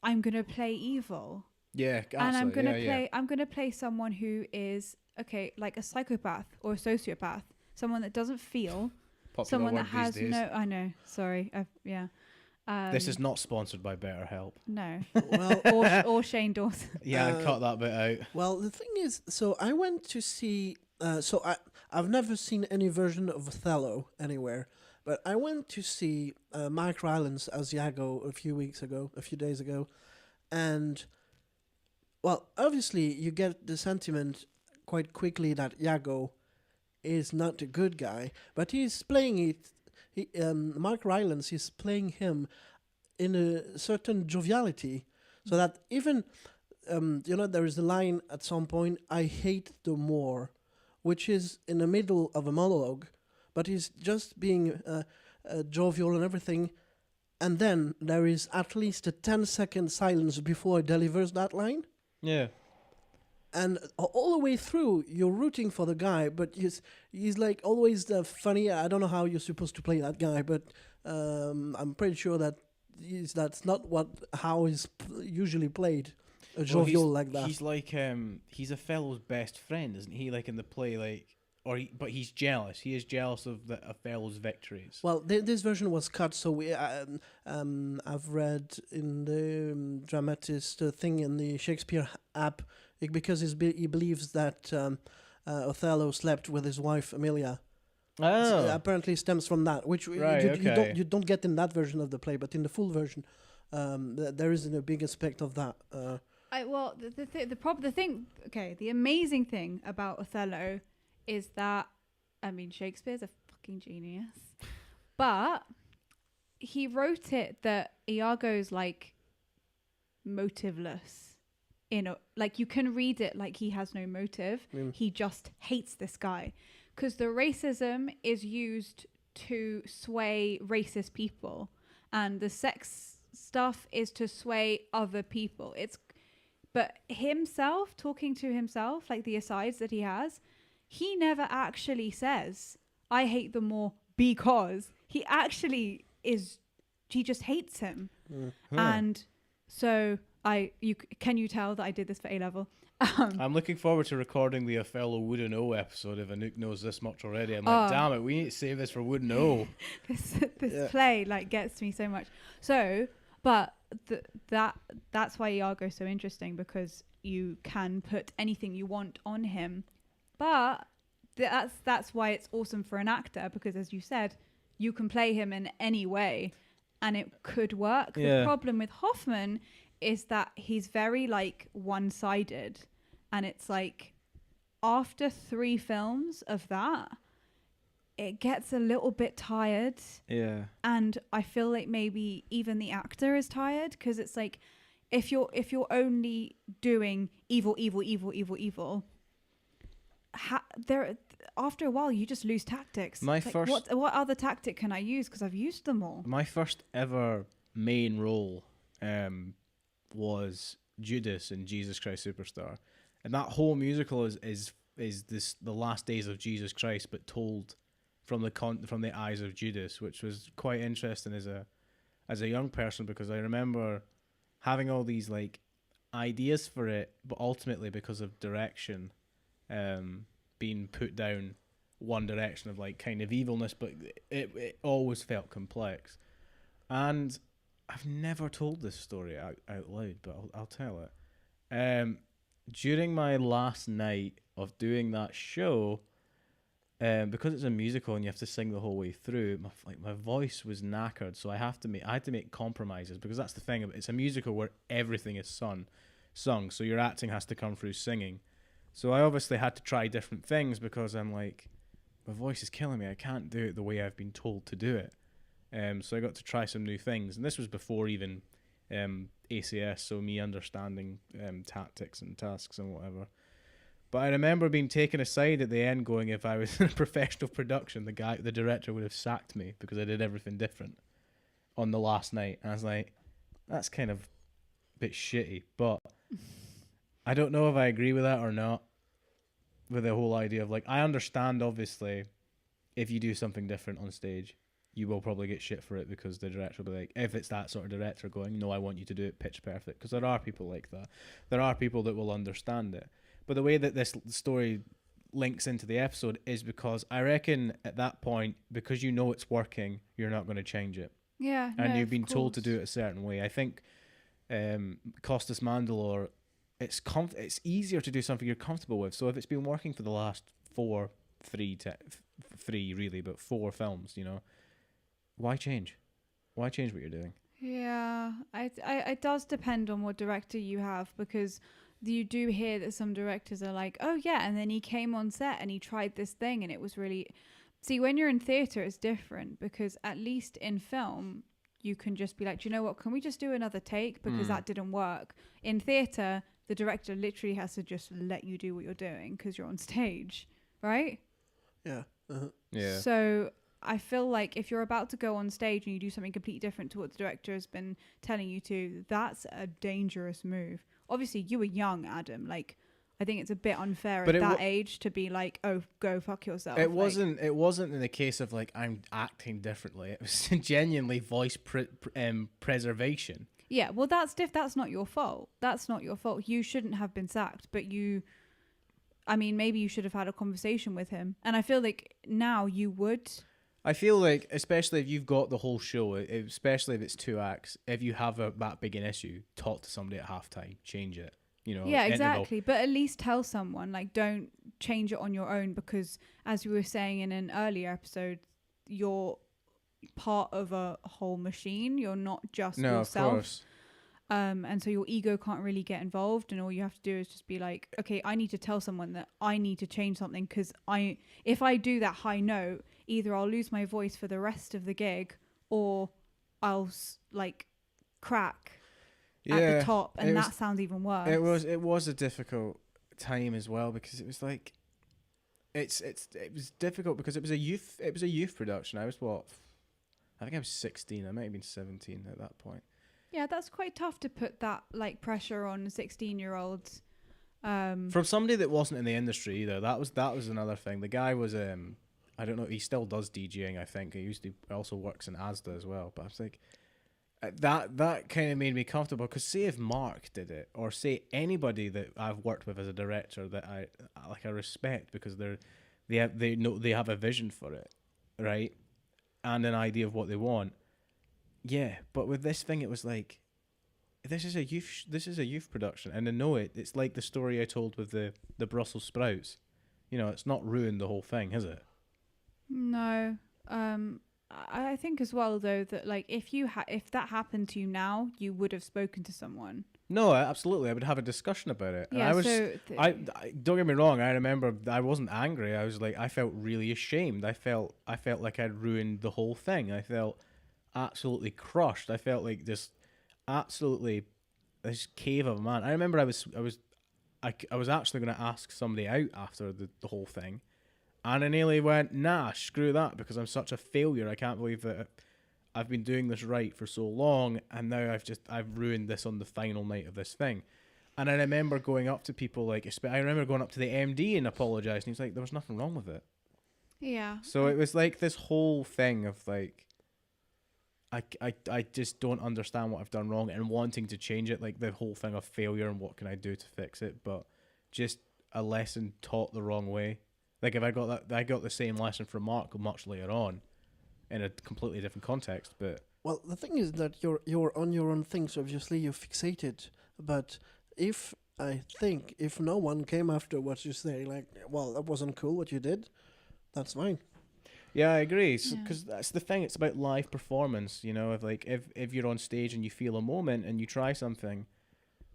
Speaker 3: I'm gonna play evil.
Speaker 2: Yeah, absolutely.
Speaker 3: And I'm gonna play someone who is a psychopath or a sociopath, someone that doesn't feel,
Speaker 2: Popular
Speaker 3: someone
Speaker 2: word
Speaker 3: that has
Speaker 2: these days.
Speaker 3: no. I know. Sorry.
Speaker 2: This is not sponsored by BetterHelp.
Speaker 3: No.
Speaker 4: Well,
Speaker 3: or Shane Dawson.
Speaker 2: Yeah, cut that bit out.
Speaker 4: Well, the thing is, so I went to see. I've never seen any version of Othello anywhere, but I went to see Mark Rylance as Iago a few days ago, and well, obviously you get the sentiment quite quickly that Iago is not a good guy, but he's playing it. Mark Rylance is playing him in a certain joviality, so that even there is a line at some point, I hate the Moor, which is in the middle of a monologue, but he's just being jovial and everything, and then there is at least a 10-second silence before it delivers that line.
Speaker 2: Yeah.
Speaker 4: And all the way through, you're rooting for the guy, but he's like always the funny. I don't know how you're supposed to play that guy, but I'm pretty sure that's not how he's usually played. A jovial like that.
Speaker 2: He's like he's a fellow's best friend, isn't he? Like in the play, like but he's jealous. He is jealous of a fellow's victories.
Speaker 4: Well, this version was cut, so I've read in the dramatist thing in the Shakespeare app because he believes that Othello slept with his wife Amelia.
Speaker 2: Oh,
Speaker 4: So apparently stems from that, which you don't get in that version of the play, but in the full version, there isn't a big aspect of that.
Speaker 3: The amazing thing about Othello is that, I mean, Shakespeare's a fucking genius, but he wrote it that Iago's like motiveless. Like you can read it like he has no motive. He just hates this guy because the racism is used to sway racist people, and the sex stuff is to sway other people. But himself, talking to himself, like the asides that he has, he never actually says, I hate them more because he actually he just hates him. And so can you tell that I did this for A-level?
Speaker 2: I'm looking forward to recording the Othello Would and O episode if Anouk knows this much already. I'm like, damn it, we need to save this for Would and O.
Speaker 3: this play like gets me so much. So, but that's why Iago's so interesting, because you can put anything you want on him, but that's why it's awesome for an actor, because as you said, you can play him in any way and it could work. The problem with Hoffman is that he's very like one-sided, and it's like after 3 films of that, it gets a little bit tired.
Speaker 2: Yeah.
Speaker 3: And I feel like maybe even the actor is tired, because it's like if you're only doing evil, after a while you just lose tactics. What other tactic can I use? Because I've used them all.
Speaker 2: My first ever main role was Judas in Jesus Christ Superstar, and that whole musical is the last days of Jesus Christ, but told from the eyes of Judas, which was quite interesting as a young person, because I remember having all these like ideas for it, but ultimately because of direction, being put down one direction of like kind of evilness, but it always felt complex. And I've never told this story out loud, but I'll tell it. During my last night of doing that show, because it's a musical and you have to sing the whole way through, my voice was knackered, so I had to make compromises, because that's the thing. It's a musical where everything is sung, so your acting has to come through singing. So I obviously had to try different things, because I'm like, my voice is killing me. I can't do it the way I've been told to do it. So I got to try some new things, and this was before even ACS, so me understanding tactics and tasks and whatever. But I remember being taken aside at the end, going, if I was in a professional production, the director would have sacked me because I did everything different on the last night. And I was like, that's kind of a bit shitty, but I don't know if I agree with that or not. With the whole idea of like, I understand obviously if you do something different on stage, you will probably get shit for it, because the director will be like, if it's that sort of director going, no, I want you to do it pitch perfect, because there are people like that. There are people that will understand it. But the way that this story links into the episode is because I reckon at that point, because you know it's working, you're not going to change it.
Speaker 3: Yeah.
Speaker 2: And you've been told to do it a certain way. I think Costas Mandylor, it's easier to do something you're comfortable with. So if it's been working for the last 4 films, you know, why change? Why change what you're doing?
Speaker 3: Yeah, it does depend on what director you have, because you do hear that some directors are like, oh yeah, and then he came on set and he tried this thing and it was really... See, when you're in theatre, it's different, because at least in film, you can just be like, do you know what, can we just do another take? Because that didn't work. In theatre, the director literally has to just let you do what you're doing because you're on stage, right?
Speaker 4: Yeah.
Speaker 2: Yeah.
Speaker 3: So I feel like if you're about to go on stage and you do something completely different to what the director has been telling you to, that's a dangerous move. Obviously, you were young, Adam. Like, I think it's a bit unfair
Speaker 2: But
Speaker 3: at that age to be like, "Oh, go fuck yourself."
Speaker 2: It wasn't in the case of like I'm acting differently. It was genuinely voice preservation.
Speaker 3: Yeah, well, that's not your fault. That's not your fault. You shouldn't have been sacked, but I mean, maybe you should have had a conversation with him. And I feel like now you would.
Speaker 2: I feel like, especially if you've got the whole show, especially if it's 2 acts, if you have that big an issue, talk to somebody at halftime, change it. You know,
Speaker 3: yeah, exactly. But at least tell someone, like, don't change it on your own, because as we were saying in an earlier episode, you're part of a whole machine. You're not just yourself. Of course. And so your ego can't really get involved, and all you have to do is just be like, okay, I need to tell someone that I need to change something, because if I do that high note, either I'll lose my voice for the rest of the gig, or I'll like crack at the top, and that sounds even worse.
Speaker 2: It was a difficult time as well, because it was like it was difficult because it was a youth production. I was I think I was 16. I might have been 17 at that point.
Speaker 3: Yeah, that's quite tough to put that like pressure on 16-year-olds.
Speaker 2: From somebody that wasn't in the industry either. That was another thing. The guy was I don't know. He still does DJing. I think he also works in ASDA as well. But I was like, that kind of made me comfortable, because say if Mark did it, or say anybody that I've worked with as a director that I respect, because they have a vision for it, right, and an idea of what they want. Yeah, but with this thing, it was like, this is a youth production, and I know it's like the story I told with the Brussels sprouts. You know, it's not ruined the whole thing, has it?
Speaker 3: No. I think as well, though, that like if that happened to you now, you would have spoken to someone. No,
Speaker 2: absolutely. I would have a discussion about it.
Speaker 3: Yeah,
Speaker 2: and I don't get me wrong. I remember I wasn't angry. I was like, I felt really ashamed. I felt like I'd ruined the whole thing. I felt absolutely crushed. I felt like just absolutely this cave of a man. I remember I was actually going to ask somebody out after the whole thing. And I nearly went, nah, screw that, because I'm such a failure. I can't believe that I've been doing this right for so long, and now I've ruined this on the final night of this thing. And I remember going up to people, like, I remember going up to the MD and apologising. He's like, there was nothing wrong with it.
Speaker 3: Yeah.
Speaker 2: So it was like this whole thing of like, I just don't understand what I've done wrong, and wanting to change it, like the whole thing of failure and what can I do to fix it, but just a lesson taught the wrong way. Like if I got the same lesson from Mark much later on, in a completely different context. But
Speaker 4: well, the thing is that you're on your own thing, so obviously you're fixated. But if no one came after what you say, like, well, that wasn't cool what you did, that's fine.
Speaker 2: Yeah, I agree. Because that's the thing. It's about live performance. You know, if you're on stage and you feel a moment and you try something.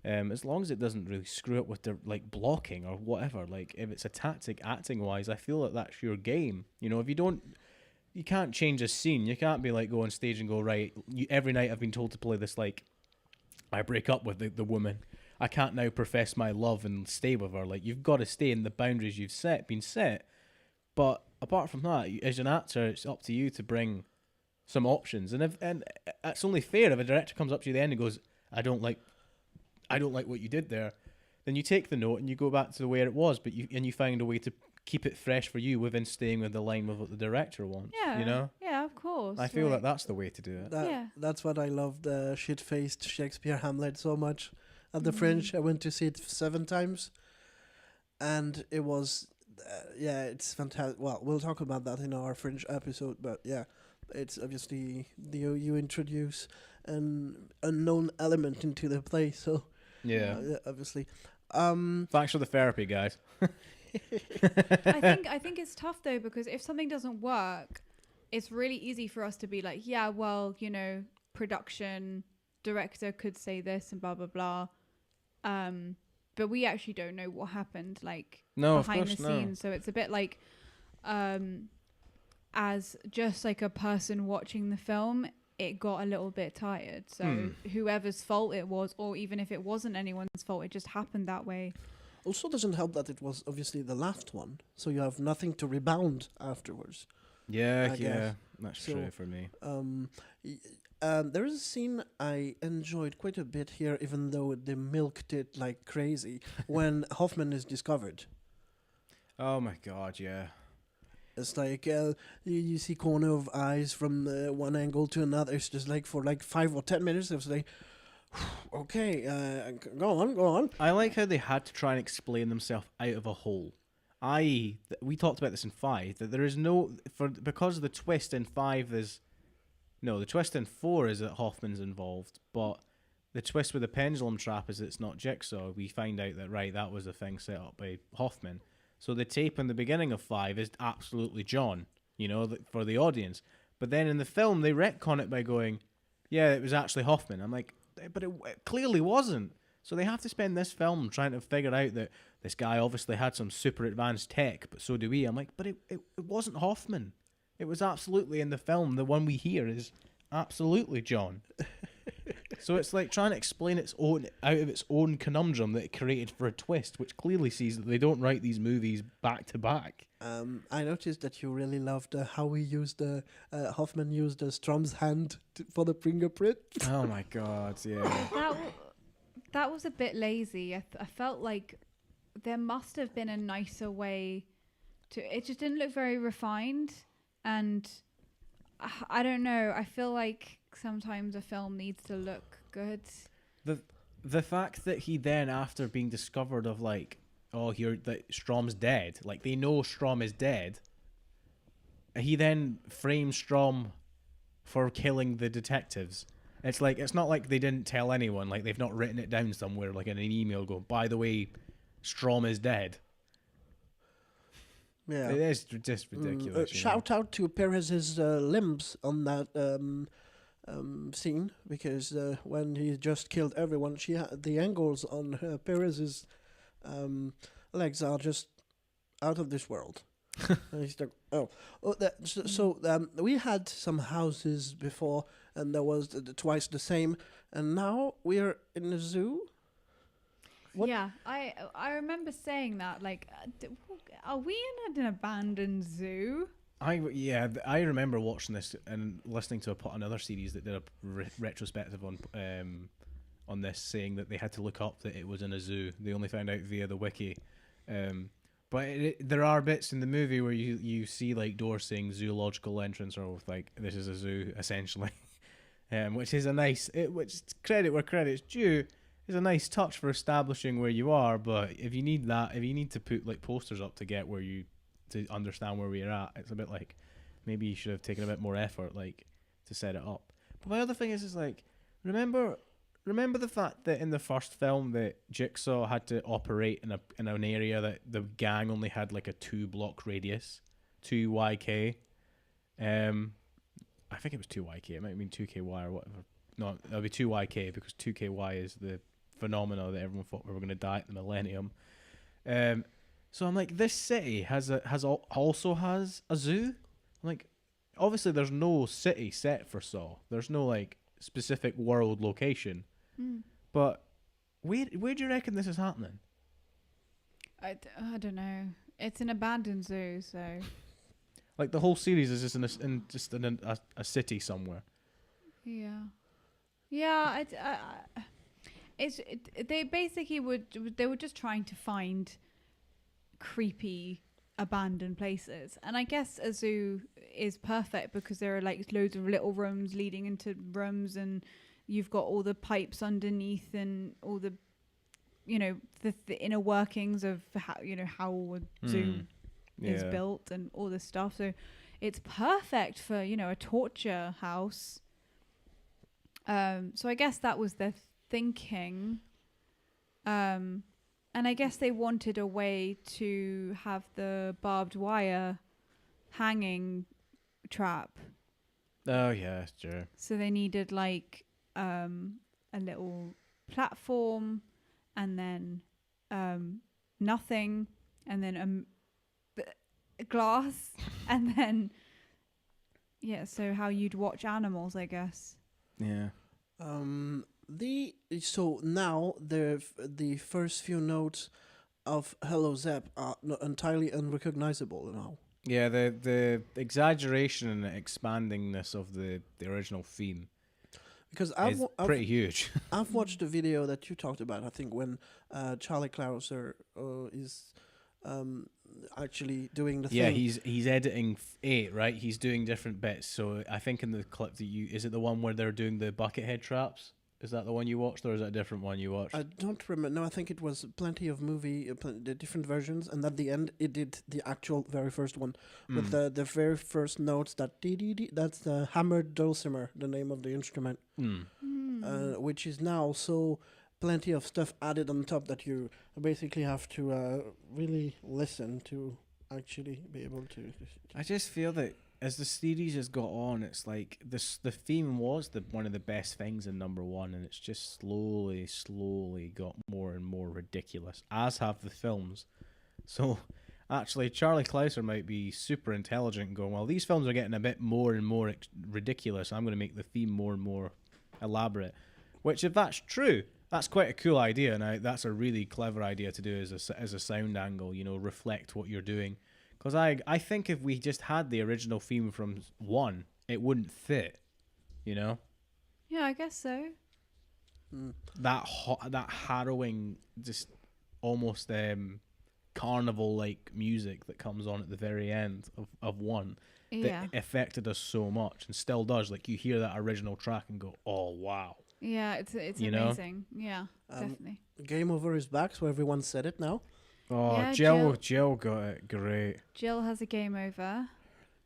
Speaker 2: As long as it doesn't really screw up with the like blocking or whatever, like if it's a tactic acting wise, I feel like that's your game. You know, if you can't change a scene. You can't be like go on stage and go, right, every night I've been told to play this, like I break up with the woman. I can't now profess my love and stay with her. Like you've got to stay in the boundaries you've been set. But apart from that, as an actor, it's up to you to bring some options. And it's only fair if a director comes up to you at the end and goes, I don't like what you did there, then you take the note and you go back to where it was, but you find a way to keep it fresh for you within staying with the line with what the director wants.
Speaker 3: Yeah,
Speaker 2: you know.
Speaker 3: Yeah, of course.
Speaker 2: I feel like that's the way to do it.
Speaker 4: That's what I loved shit-faced Shakespeare Hamlet so much. At the Fringe, I went to see it 7 times, and it was, it's fantastic. Well, we'll talk about that in our Fringe episode, but yeah, it's obviously you introduce an unknown element into the play, so.
Speaker 2: Yeah,
Speaker 4: obviously.
Speaker 2: Thanks for the therapy, guys.
Speaker 3: I think it's tough though, because if something doesn't work, it's really easy for us to be like, yeah, well, you know, production director could say this and blah blah blah, but we actually don't know what happened, like behind the scenes. So it's a bit like, as just like a person watching the film, it got a little bit tired. So whoever's fault it was, or even if it wasn't anyone's fault, it just happened that way.
Speaker 4: Also doesn't help that it was obviously the last one, so you have nothing to rebound afterwards.
Speaker 5: Yeah,
Speaker 4: I guess.
Speaker 5: that's
Speaker 4: So,
Speaker 5: true for me.
Speaker 4: There is a scene I enjoyed quite a bit here, even though they milked it like crazy, when Hoffman is discovered.
Speaker 5: Oh my god, yeah.
Speaker 4: It's like you see corner of eyes from one angle to another. It's just like for like 5 or 10 minutes. It was like, okay, go on.
Speaker 5: I like how they had to try and explain themselves out of a hole. We talked about this in 5, that there is because the twist in 5 is, no, the twist in 4 is that Hoffman's involved, but the twist with the pendulum trap is it's not Jigsaw. We find out that, right, that was the thing set up by Hoffman. So the tape in the beginning of 5 is absolutely John, for the audience. But then in the film, they retcon it by going, yeah, it was actually Hoffman. I'm like, but it clearly wasn't. So they have to spend this film trying to figure out that this guy obviously had some super advanced tech, but so do we. I'm like, but it wasn't Hoffman. It was absolutely in the film. The one we hear is absolutely John. So it's like trying to explain out of its own conundrum that it created for a twist, which clearly sees that they don't write these movies back to back.
Speaker 4: I noticed that you really loved how he used Hoffman used Strom's hand for the fingerprint.
Speaker 5: Oh my god, yeah.
Speaker 3: That was a bit lazy. I felt like there must have been a nicer way to. It just didn't look very refined, and I don't know. I feel like sometimes a film needs to look good.
Speaker 5: The fact that he then, after being discovered of like, that Strom's dead, like they know Strom is dead, he then frames Strom for killing the detectives. It's like, it's not like they didn't tell anyone, like they've not written it down somewhere, like in an email going, by the way, Strom is dead.
Speaker 4: Yeah,
Speaker 5: it is just ridiculous.
Speaker 4: Shout out to Perez's limbs on that scene, because when he just killed everyone, she had the angles on Perez's legs are just out of this world. And he's like, we had some houses before, and there was twice the same, and now we're in a zoo. What?
Speaker 3: Yeah, I remember saying that. Like, are we in an abandoned zoo?
Speaker 5: I remember watching this and listening to another series that did a retrospective on this, saying that they had to look up that it was in a zoo. They only found out via the wiki. But there are bits in the movie where you see like doors saying zoological entrance, or like this is a zoo essentially, which is a nice, which credit where credit's due, is a nice touch for establishing where you are. But if you need to put like posters up to understand where we're at, it's a bit like maybe you should have taken a bit more effort like to set it up. But my other thing is like, remember the fact that in the first film that Jigsaw had to operate in an area that the gang only had like a 2-block radius, 2 YK. I think it was 2 YK. It might have been 2KY or whatever. No, it'll be 2 YK because 2KY is the phenomena that everyone thought we were going to die at the millennium. So I'm like, this city also has a zoo. I'm like, obviously there's no city set for Saw. There's no like specific world location. But where do you reckon this is happening?
Speaker 3: I don't know. It's an abandoned zoo, so
Speaker 5: like the whole series is just in a city somewhere.
Speaker 3: Yeah. They basically they were just trying to find creepy abandoned places, and I guess a zoo is perfect because there are like loads of little rooms leading into rooms, and you've got all the pipes underneath and all the the inner workings of how a zoo is built and all this stuff. So it's perfect for a torture house. So I guess that was their thinking. And I guess they wanted a way to have the barbed wire hanging trap.
Speaker 5: Oh yeah, sure.
Speaker 3: So they needed like a little platform, and then nothing, and then a glass, and then so how you'd watch animals, I guess.
Speaker 5: Yeah.
Speaker 4: So now the first few notes of Hello Zep are not entirely unrecognizable now.
Speaker 5: Yeah, the exaggeration and expandingness of the original theme
Speaker 4: Because
Speaker 5: is pretty huge.
Speaker 4: I've watched the video that you talked about. I think when Charlie Clouser is actually doing the
Speaker 5: Yeah,
Speaker 4: thing.
Speaker 5: he's editing 8, right? He's doing different bits. So I think in the clip that is it the one where they're doing the buckethead traps? Is that the one you watched, or is it a different one you watched?
Speaker 4: I don't remember. No, I think it was plenty of movie, the different versions, and at the end it did the actual very first one with the very first notes that dee dee dee. That's the hammered dulcimer, the name of the instrument, which is now so plenty of stuff added on top that you basically have to really listen to actually be able to.
Speaker 5: I just feel that as the series has got on, it's like the theme was one of the best things in number 1, and it's just slowly got more and more ridiculous, as have the films. So actually, Charlie Clouser might be super intelligent and going, well, these films are getting a bit more and more ridiculous. I'm going to make the theme more and more elaborate. Which, if that's true, that's quite a cool idea. Now, that's a really clever idea to do as a sound angle, reflect what you're doing. Because I think if we just had the original theme from 1, it wouldn't fit,
Speaker 3: Yeah, I guess so.
Speaker 5: That harrowing, just almost carnival-like music that comes on at the very end of 1 that affected us so much and still does. Like, you hear that original track and go, oh, wow.
Speaker 3: Yeah, it's amazing. Yeah, definitely.
Speaker 4: Game Over is back, so everyone said it now.
Speaker 5: Oh,
Speaker 3: Yeah,
Speaker 5: Jill got it great.
Speaker 3: Jill has a game over.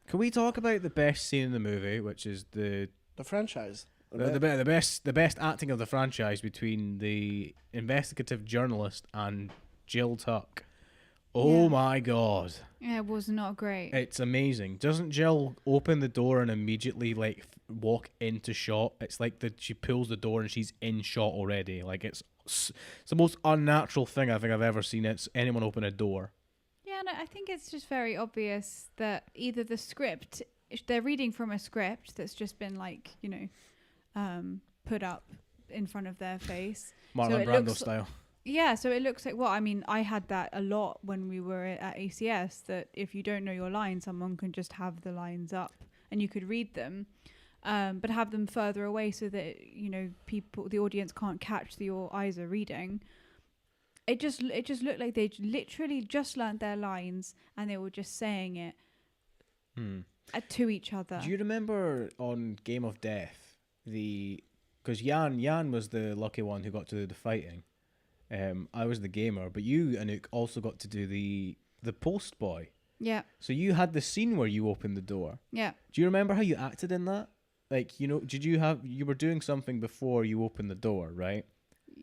Speaker 5: Can we talk about the best scene in the movie, which is the
Speaker 4: franchise?
Speaker 5: The best acting of the franchise between the investigative journalist and Jill Tuck. Oh my god.
Speaker 3: Yeah, it was not great.
Speaker 5: It's amazing. Doesn't Jill open the door and immediately walk into shot? It's like that she pulls the door and she's in shot already. Like it's the most unnatural thing I think I've ever seen. It's anyone open a door.
Speaker 3: Yeah, no, I think it's just very obvious that either the script, they're reading from a script that's just been put up in front of their face.
Speaker 5: Marlon Brando style.
Speaker 3: Yeah, so it looks like, I had that a lot when we were at ACS, that if you don't know your lines, someone can just have the lines up and you could read them, but have them further away so that, the audience can't catch your eyes are reading. It just looked like they literally just learnt their lines and they were just saying it to each other.
Speaker 5: Do you remember on Game of Death, because Yann was the lucky one who got to do the fighting. I was the gamer, but you, Anouk, also got to do the post boy.
Speaker 3: Yeah.
Speaker 5: So you had the scene where you opened the door.
Speaker 3: Yeah.
Speaker 5: Do you remember how you acted in that? Like, you were doing something before you opened the door, right?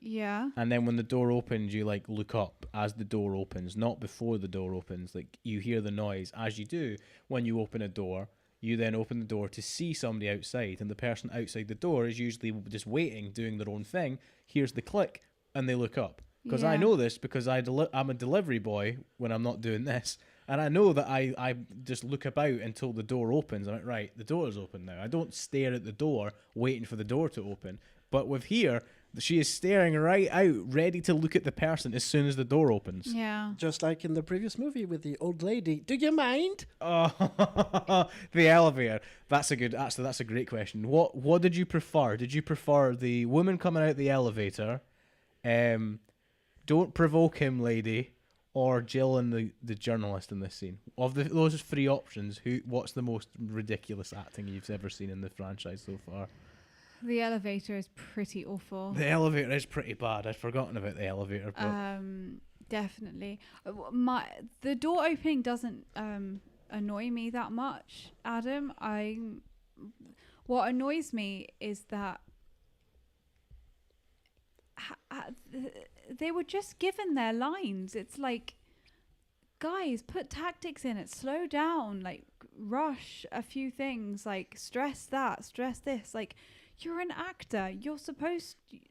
Speaker 3: Yeah.
Speaker 5: And then when the door opened, you look up as the door opens, not before the door opens. Like, you hear the noise as you do when you open a door. You then open the door to see somebody outside, and the person outside the door is usually just waiting, doing their own thing. Here's the click. And they look up. Because I know this because I'm a delivery boy when I'm not doing this. And I know that I just look about until the door opens. I'm like, right, the door is open now. I don't stare at the door waiting for the door to open. But with here, she is staring right out, ready to look at the person as soon as the door opens.
Speaker 3: Yeah.
Speaker 4: Just like in the previous movie with the old lady. Do you mind?
Speaker 5: Oh, the elevator. That's a great question. What did you prefer? Did you prefer the woman coming out the elevator? Don't provoke him, lady, or Jill and the journalist in this scene. Of those 3 options, what's the most ridiculous acting you've ever seen in the franchise so far?
Speaker 3: The elevator is pretty awful.
Speaker 5: The elevator is pretty bad. I'd forgotten about the elevator. But
Speaker 3: Definitely. The door opening doesn't annoy me that much, Adam. What annoys me is that they were just given their lines. It's like, guys, put tactics in it, slow down, rush a few things, stress that, stress this. You're an actor,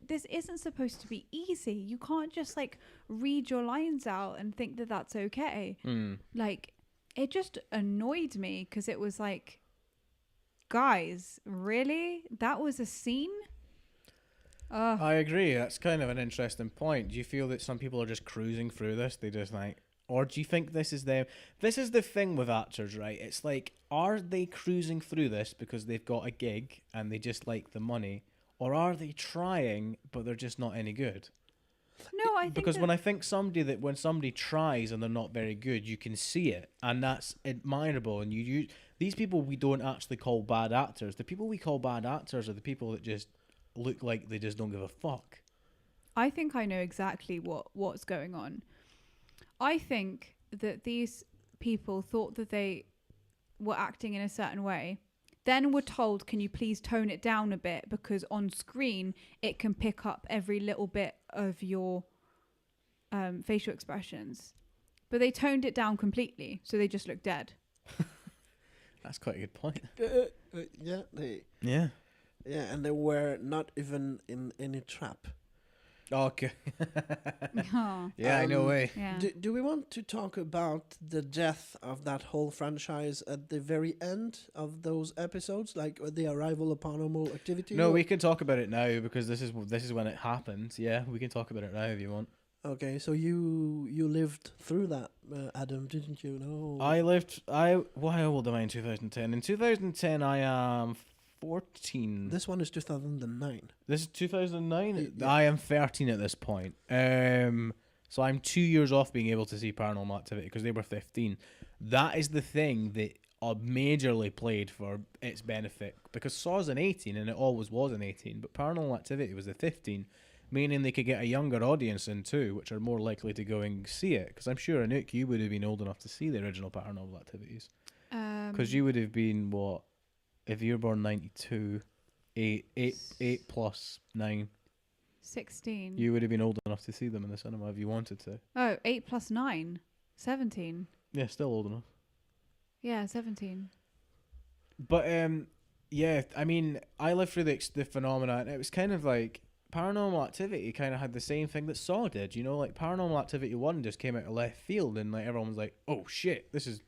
Speaker 3: this isn't supposed to be easy. You can't just read your lines out and think that that's okay. It just annoyed me because it was guys, really? That was a scene?
Speaker 5: I agree. That's kind of an interesting point. Do you feel that some people are just cruising through this? They just Or do you think this is them? This is the thing with actors, right? It's like, are they cruising through this because they've got a gig and they just like the money? Or are they trying, but they're just not any good?
Speaker 3: No, I think
Speaker 5: Because when when somebody tries and they're not very good, you can see it, and that's admirable. And these people we don't actually call bad actors. The people we call bad actors are the people that just look like they just don't give a fuck.
Speaker 3: I think I know exactly what's going on. I think that these people thought that they were acting in a certain way, then were told, can you please tone it down a bit, because on screen it can pick up every little bit of your facial expressions. But they toned it down completely, so they just look dead.
Speaker 5: That's quite a good point.
Speaker 4: Yeah,
Speaker 5: Yeah.
Speaker 4: and they were not even in any trap.
Speaker 5: Okay.
Speaker 3: Oh,
Speaker 5: Yeah, no way.
Speaker 3: yeah.
Speaker 4: Do we want to talk about the death of that whole franchise at the very end of those episodes, like the arrival of Paranormal Activity?
Speaker 5: No, we can talk about it now because this is when it happened. Yeah, we can talk about it now if you want.
Speaker 4: Okay, so you lived through that, Adam, didn't you? No.
Speaker 5: Why old am I in 2010? In 2010, I am 14.
Speaker 4: This one is 2009.
Speaker 5: This is 2009.
Speaker 4: Yeah.
Speaker 5: I am 13 at this point. So I'm 2 years off being able to see Paranormal Activity because they were 15. That is the thing that majorly played for its benefit, because Saw's an 18 and it always was an 18, but Paranormal Activity was a 15, meaning they could get a younger audience in too, which are more likely to go and see it. Because I'm sure, Anouk, you would have been old enough to see the original Paranormal Activities. Because you would have been, what, if you were born 92, 8 plus 9.
Speaker 3: 16.
Speaker 5: You would have been old enough to see them in the cinema if you wanted to.
Speaker 3: Oh, 8 plus 9. 17.
Speaker 5: Yeah, still old enough.
Speaker 3: Yeah, 17.
Speaker 5: But yeah, I mean, I lived through the phenomena, and it was kind of like Paranormal Activity kind of had the same thing that Saw did. You know, like Paranormal Activity 1 just came out of left field, and like everyone was like, "Oh shit, this is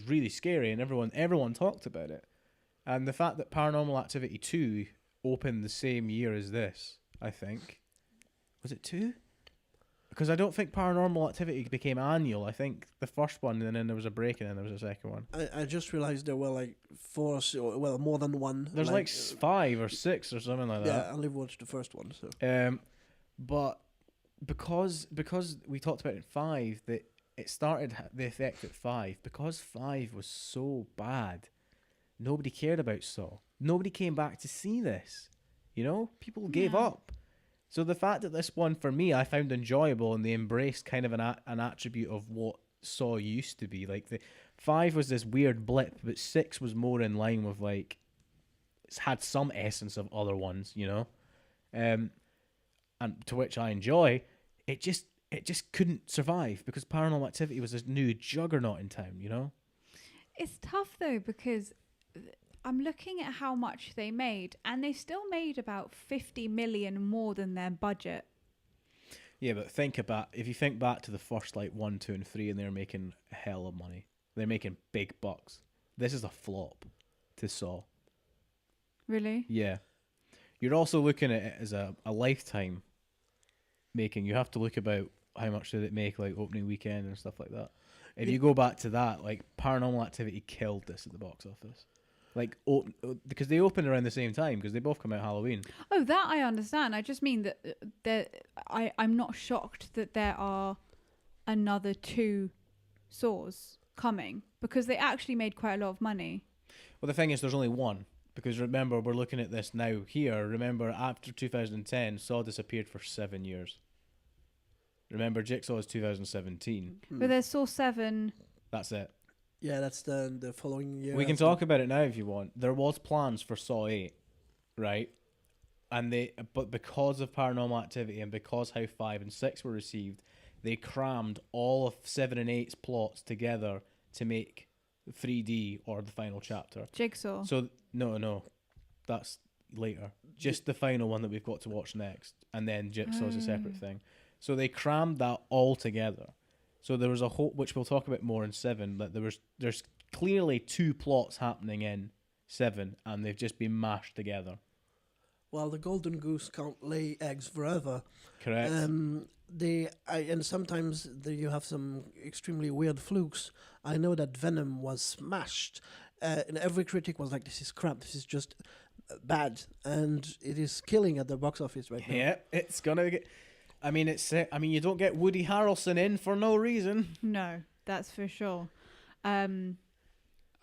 Speaker 5: really scary," and everyone talked about it. And the fact that Paranormal Activity 2 opened the same year as this, I think, was it 2? Because I don't think Paranormal Activity became annual. I think the first one, and then there was a break, and then there was a second one.
Speaker 4: I just realized there were like 4, more than one.
Speaker 5: There's like 5 or 6 or something like that.
Speaker 4: Yeah, I only watched the first one. So.
Speaker 5: But because we talked about it in 5, that it started the effect at 5. Because 5 was so bad, nobody cared about Saw. Nobody came back to see this. You know, people gave up. So the fact that this one, for me, I found enjoyable, and they embraced kind of an attribute of what Saw used to be. Like, the 5 was this weird blip, but 6 was more in line with, like, it's had some essence of other ones, you know? And to which I enjoy. It just couldn't survive because Paranormal Activity was this new juggernaut in town, you know?
Speaker 3: It's tough, though, because I'm looking at how much they made, and they still made about 50 million more than their budget.
Speaker 5: Yeah, but if you think back to the first like 1, 2, and 3, and they're making a hell of money. They're making big bucks. This is a flop to Saw.
Speaker 3: Really?
Speaker 5: Yeah. You're also looking at it as a lifetime making. You have to look about how much did it make, like opening weekend and stuff like that. If you go back to that, like Paranormal Activity killed this at the box office. Like, because they opened around the same time, because they both come out Halloween.
Speaker 3: Oh, that I understand. I just mean that I'm not shocked that there are another 2 Saws coming, because they actually made quite a lot of money.
Speaker 5: Well, the thing is, there's only one. Because remember, we're looking at this now here. Remember, after 2010, Saw disappeared for 7 years. Remember, Jigsaw is 2017.
Speaker 3: But there's Saw 7.
Speaker 5: That's it.
Speaker 4: Yeah, that's the following year.
Speaker 5: We can talk about it now if you want. There was plans for Saw 8, right? But because of Paranormal Activity and because how 5 and 6 were received, they crammed all of 7 and 8's plots together to make 3D or the final chapter.
Speaker 3: Jigsaw.
Speaker 5: So no, that's later. Just the final one that we've got to watch next, and then Jigsaw's a separate thing. So they crammed that all together. So there was a whole, which we'll talk about more in 7, that there's clearly 2 plots happening in 7, and they've just been mashed together.
Speaker 4: Well, the golden goose can't lay eggs forever.
Speaker 5: Correct.
Speaker 4: And sometimes you have some extremely weird flukes. I know that Venom was smashed, and every critic was like, "This is crap. This is just bad," and it is killing at the box office right now.
Speaker 5: Yeah, it's gonna get. I mean, you don't get Woody Harrelson in for no reason.
Speaker 3: No, that's for sure.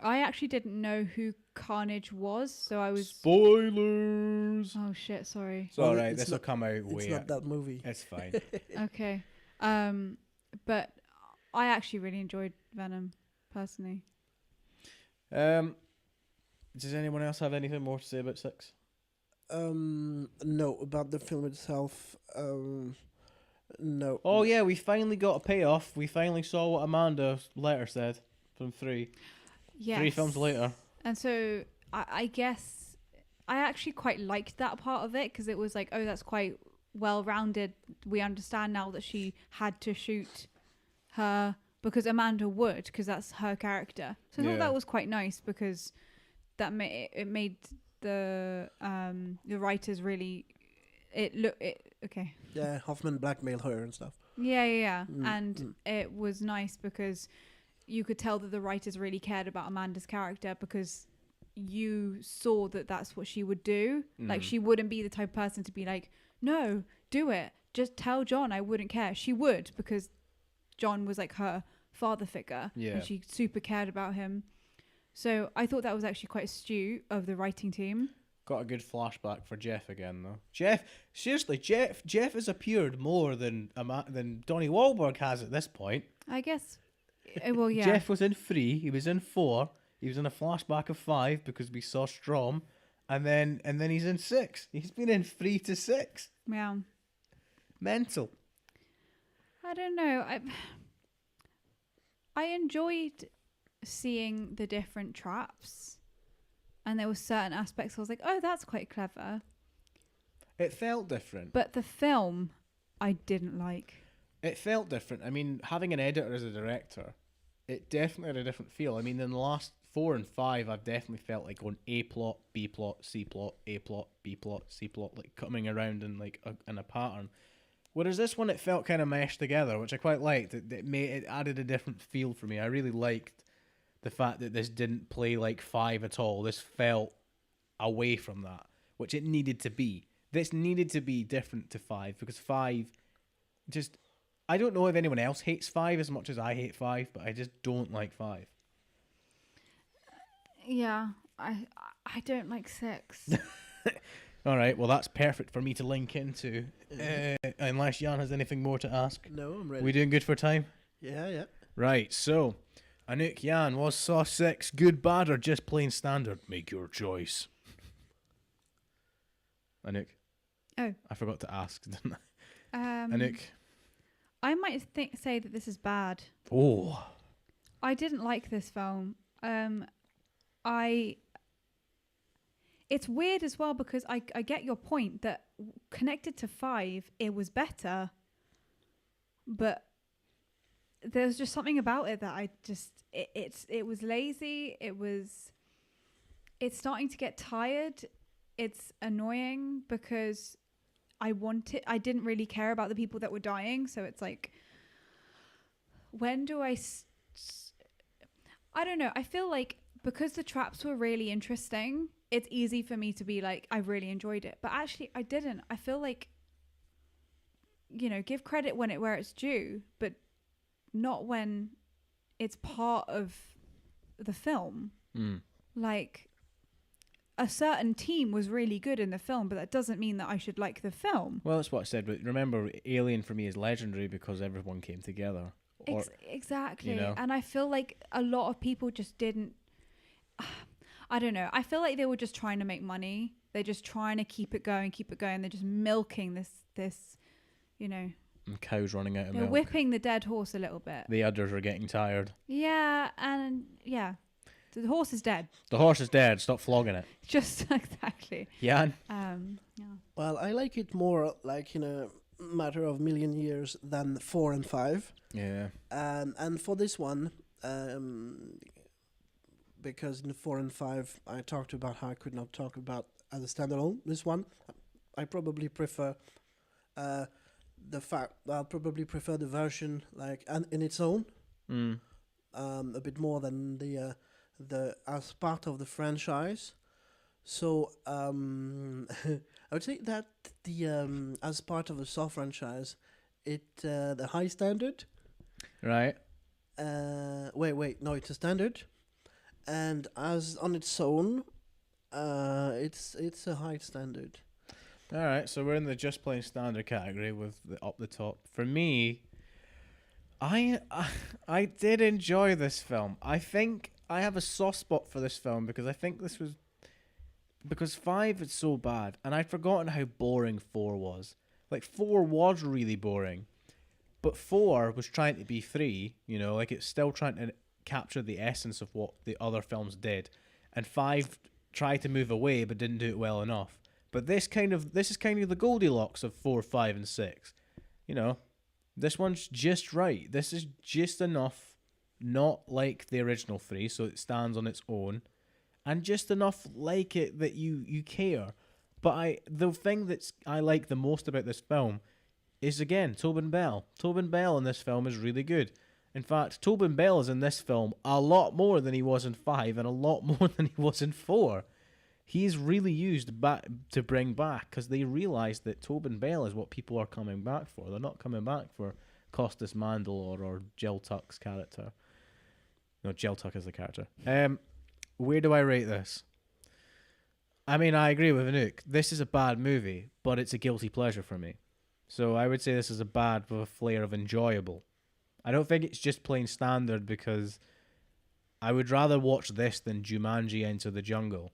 Speaker 3: I actually didn't know who Carnage was, so I was.
Speaker 5: Spoilers.
Speaker 3: Oh shit! Sorry.
Speaker 5: It's all right.
Speaker 4: It's
Speaker 5: This will
Speaker 4: not-
Speaker 5: come out
Speaker 4: It's
Speaker 5: way.
Speaker 4: not that movie.
Speaker 5: It's fine.
Speaker 3: Okay. But I actually really enjoyed Venom, personally.
Speaker 5: Does anyone else have anything more to say about 6?
Speaker 4: No, about the film itself. No.
Speaker 5: Oh yeah, we finally got a payoff. We finally saw what Amanda's letter said from 3.
Speaker 3: Yes.
Speaker 5: 3 films later.
Speaker 3: And so I guess I actually quite liked that part of it because it was like, oh, that's quite well rounded. We understand now that she had to shoot her because Amanda would, because that's her character. So I thought that was quite nice because that made the writers really okay.
Speaker 4: Yeah, Hoffman blackmailed her and stuff.
Speaker 3: Yeah. And it was nice because you could tell that the writers really cared about Amanda's character because you saw that that's what she would do. Like, she wouldn't be the type of person to be like, no, do it. Just tell John, I wouldn't care. She would, because John was like her father figure.
Speaker 5: Yeah.
Speaker 3: And she super cared about him. So I thought that was actually quite astute of the writing team.
Speaker 5: Got a good flashback for Jeff again, though. Jeff has appeared more than Donnie Wahlberg has at this point.
Speaker 3: I guess. Well, yeah.
Speaker 5: Jeff was in 3. He was in 4. He was in a flashback of 5 because we saw Strom, and then he's in 6. He's been in 3 to 6.
Speaker 3: Yeah.
Speaker 5: Mental.
Speaker 3: I don't know. I enjoyed seeing the different traps, and there were certain aspects I was like, oh, that's quite clever.
Speaker 5: It felt different.
Speaker 3: But the film, I didn't like.
Speaker 5: It felt different. I mean, having an editor as a director, it definitely had a different feel. I mean, in the last 4 and 5, I've definitely felt like going A plot, B plot, C plot, A plot, B plot, C plot, like coming around in like in a pattern. Whereas this one, it felt kind of meshed together, which I quite liked. It added a different feel for me. I really liked the fact that this didn't play like 5 at all. This felt away from that, which it needed to be. This needed to be different to 5 because 5 just... I don't know if anyone else hates 5 as much as I hate 5, but I just don't like 5.
Speaker 3: Yeah, I don't like 6.
Speaker 5: All right, well, that's perfect for me to link into. Unless Yann has anything more to ask.
Speaker 4: No, I'm ready.
Speaker 5: We doing good for time?
Speaker 4: Yeah.
Speaker 5: Right, so, Anouk, Yann, was Saw 6 good, bad, or just plain standard? Make your choice. Anouk?
Speaker 3: Oh.
Speaker 5: I forgot to ask, didn't I? Anouk?
Speaker 3: I might say that this is bad.
Speaker 5: Oh.
Speaker 3: I didn't like this film. It's weird as well because I get your point that connected to 5, it was better. But there's just something about it that it was lazy. It's starting to get tired. It's annoying because I didn't really care about the people that were dying. So it's like, when do I don't know. I feel like because the traps were really interesting, it's easy for me to be like, I really enjoyed it. But actually, I didn't. I feel like, give credit where it's due, but not when it's part of the film. Like, a certain team was really good in the film, but that doesn't mean that I should like the film.
Speaker 5: Well, that's what I said. But remember, Alien for me is legendary because everyone came together.
Speaker 3: Exactly. And I feel like a lot of people just didn't... I don't know. I feel like they were just trying to make money. They're just trying to keep it going. They're just milking this,
Speaker 5: And cows running out of
Speaker 3: they're
Speaker 5: milk.
Speaker 3: whipping the dead horse a little bit.
Speaker 5: The udders are getting tired.
Speaker 3: Yeah, and yeah. The horse is dead.
Speaker 5: The horse is dead. Stop flogging it.
Speaker 3: Just exactly.
Speaker 5: Yann?
Speaker 3: Yeah.
Speaker 4: Well, I like it more like in a matter of million years than 4 and 5.
Speaker 5: Yeah.
Speaker 4: And for this one, because in 4 and 5 I talked about how I could not talk about as a standalone. This one, I probably prefer the fact that I'll probably prefer the version like in its own, a bit more than the as part of the franchise. So I would say that the as part of the Saw franchise, the high standard.
Speaker 5: Right.
Speaker 4: No, it's a standard, and as on its own, it's a high standard.
Speaker 5: All right, so we're in the just plain standard category with the up the top. For me, I did enjoy this film. I think I have a soft spot for this film because I think this was because 5 is so bad, and I'd forgotten how boring 4 was. Like 4 was really boring, but 4 was trying to be 3. You know, like it's still trying to capture the essence of what the other films did, and 5 tried to move away but didn't do it well enough. But this is kind of the Goldilocks of 4, 5, and 6. You know, this one's just right. This is just enough, not like the original 3, so it stands on its own, and just enough like it that you care. But the thing that I like the most about this film is, again, Tobin Bell. Tobin Bell in this film is really good. In fact, Tobin Bell is in this film a lot more than he was in 5 and a lot more than he was in 4. He's really used back to bring back because they realise that Tobin Bell is what people are coming back for. They're not coming back for Costas Mandylor or Jill Tuck's character. No, Jill Tuck is the character. Where do I rate this? I mean, I agree with Anouk. This is a bad movie, but it's a guilty pleasure for me. So I would say this is a bad with a flair of enjoyable. I don't think it's just plain standard because I would rather watch this than Jumanji Enter the Jungle.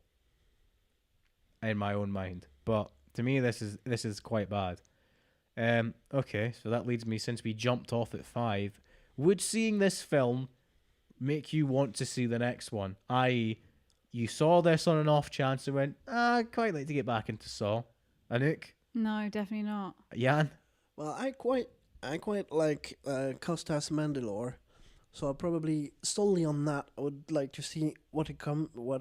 Speaker 5: In my own mind, but to me this is quite bad. Okay, so that leads me, since we jumped off at 5, would seeing this film make you want to see the next one? I.e., you saw this on an off chance and went, I'd quite like to get back into Saw. Anouk?
Speaker 3: No, definitely not.
Speaker 5: Yann?
Speaker 4: Well, I quite like Costas Mandylor, so probably solely on that I would like to see what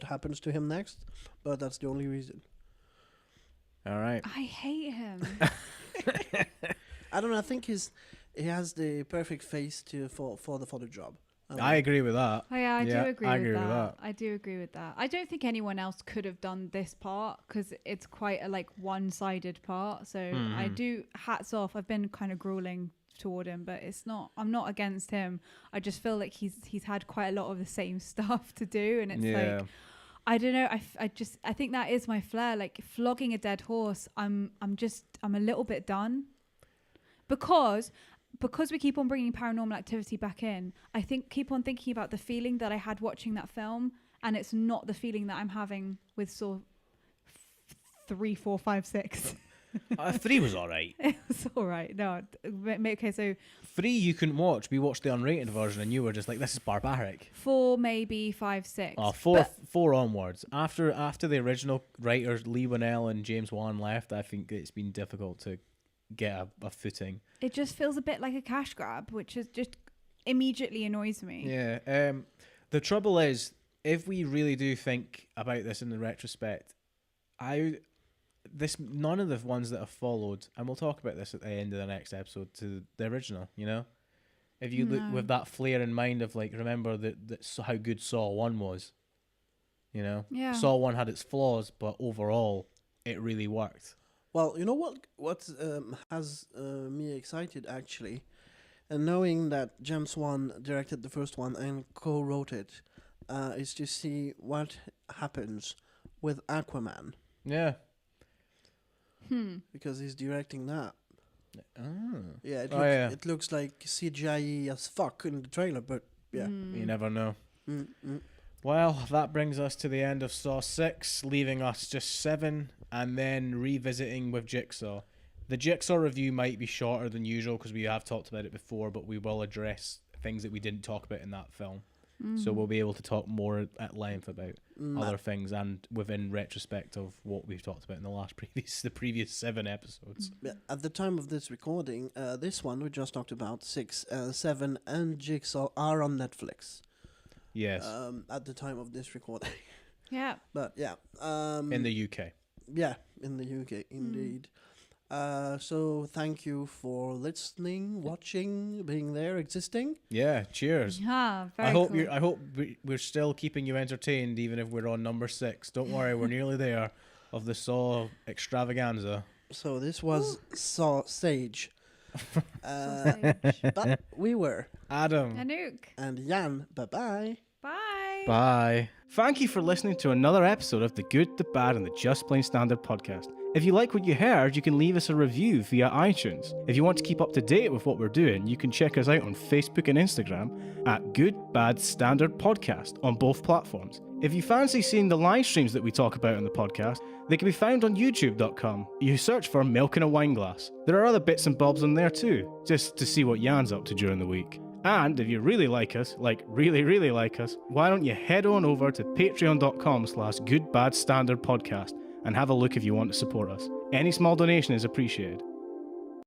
Speaker 4: happens to him next. But that's the only reason.
Speaker 5: All right.
Speaker 3: I hate him.
Speaker 4: I don't know. I think he has the perfect face for the job.
Speaker 5: I agree with that.
Speaker 3: Oh yeah, I do agree with
Speaker 5: with
Speaker 3: that. I do agree with that. I don't think anyone else could have done this part because it's quite a one-sided part. So I do, hats off. I've been kind of grueling toward him, but it's not. I'm not against him. I just feel like he's had quite a lot of the same stuff to do, and it's like, I don't know. I think that is my flair. Like flogging a dead horse. I'm a little bit done because we keep on bringing Paranormal Activity back in. I keep on thinking about the feeling that I had watching that film, and it's not the feeling that I'm having with Saw 3, 4, 5, 6.
Speaker 5: 3 was all right.
Speaker 3: It was all right. No, okay, so
Speaker 5: 3 you couldn't watch. We watched the unrated version, and you were just like, "This is barbaric."
Speaker 3: 4, maybe 5, 6.
Speaker 5: Oh, 4 onwards. After the original writers Lee Winnell and James Wan left, I think it's been difficult to get a footing.
Speaker 3: It just feels a bit like a cash grab, which is just immediately annoys me.
Speaker 5: Yeah. The trouble is, if we really do think about this in the retrospect, none of the ones that have followed, and we'll talk about this at the end of the next episode, to the original, you know? If you look with that flair in mind of remember that's how good Saw 1 was, you know?
Speaker 3: Yeah.
Speaker 5: Saw 1 had its flaws, but overall, it really worked.
Speaker 4: Well, you know what has me excited actually, and knowing that James Wan directed the first one and co-wrote it, is to see what happens with Aquaman.
Speaker 5: Yeah.
Speaker 4: Because he's directing that.
Speaker 5: Oh.
Speaker 4: Yeah, it looks like CGI as fuck in the trailer, but yeah.
Speaker 5: You never know.
Speaker 4: Mm-mm.
Speaker 5: Well, that brings us to the end of Saw 6, leaving us just 7, and then revisiting with Jigsaw. The Jigsaw review might be shorter than usual because we have talked about it before, but we will address things that we didn't talk about in that film. So we'll be able to talk more at length about other things and within retrospect of what we've talked about in the previous 7 episodes.
Speaker 4: Yeah, at the time of this recording, this one we just talked about, 6, 7, and Jigsaw are on Netflix.
Speaker 5: Yes.
Speaker 4: At the time of this recording.
Speaker 3: Yeah.
Speaker 4: But yeah.
Speaker 5: In the UK.
Speaker 4: Yeah, in the UK, indeed. So thank you for listening, watching, being there, existing.
Speaker 5: Yeah, cheers.
Speaker 3: Yeah, very
Speaker 5: I hope
Speaker 3: cool.
Speaker 5: you're. I hope we're still keeping you entertained, even if we're on number 6. Don't worry, we're nearly there of the Saw extravaganza.
Speaker 4: So this was Sage.
Speaker 3: Sausage.
Speaker 4: But we were.
Speaker 5: Adam.
Speaker 3: Anouk.
Speaker 4: And Yann, bye-bye.
Speaker 3: Bye.
Speaker 5: Bye. Thank you for listening to another episode of the Good, the Bad, and the Just Plain Standard podcast. If you like what you heard, you can leave us a review via iTunes. If you want to keep up to date with what we're doing, you can check us out on Facebook and Instagram at Good, Bad, Standard Podcast on both platforms. If you fancy seeing the live streams that we talk about on the podcast, they can be found on youtube.com. You search for Milk in a Wineglass. There are other bits and bobs on there too, just to see what Yann's up to during the week. And if you really like us, like really, really like us, why don't you head on over to patreon.com/goodbadstandardpodcast and have a look if you want to support us. Any small donation is appreciated.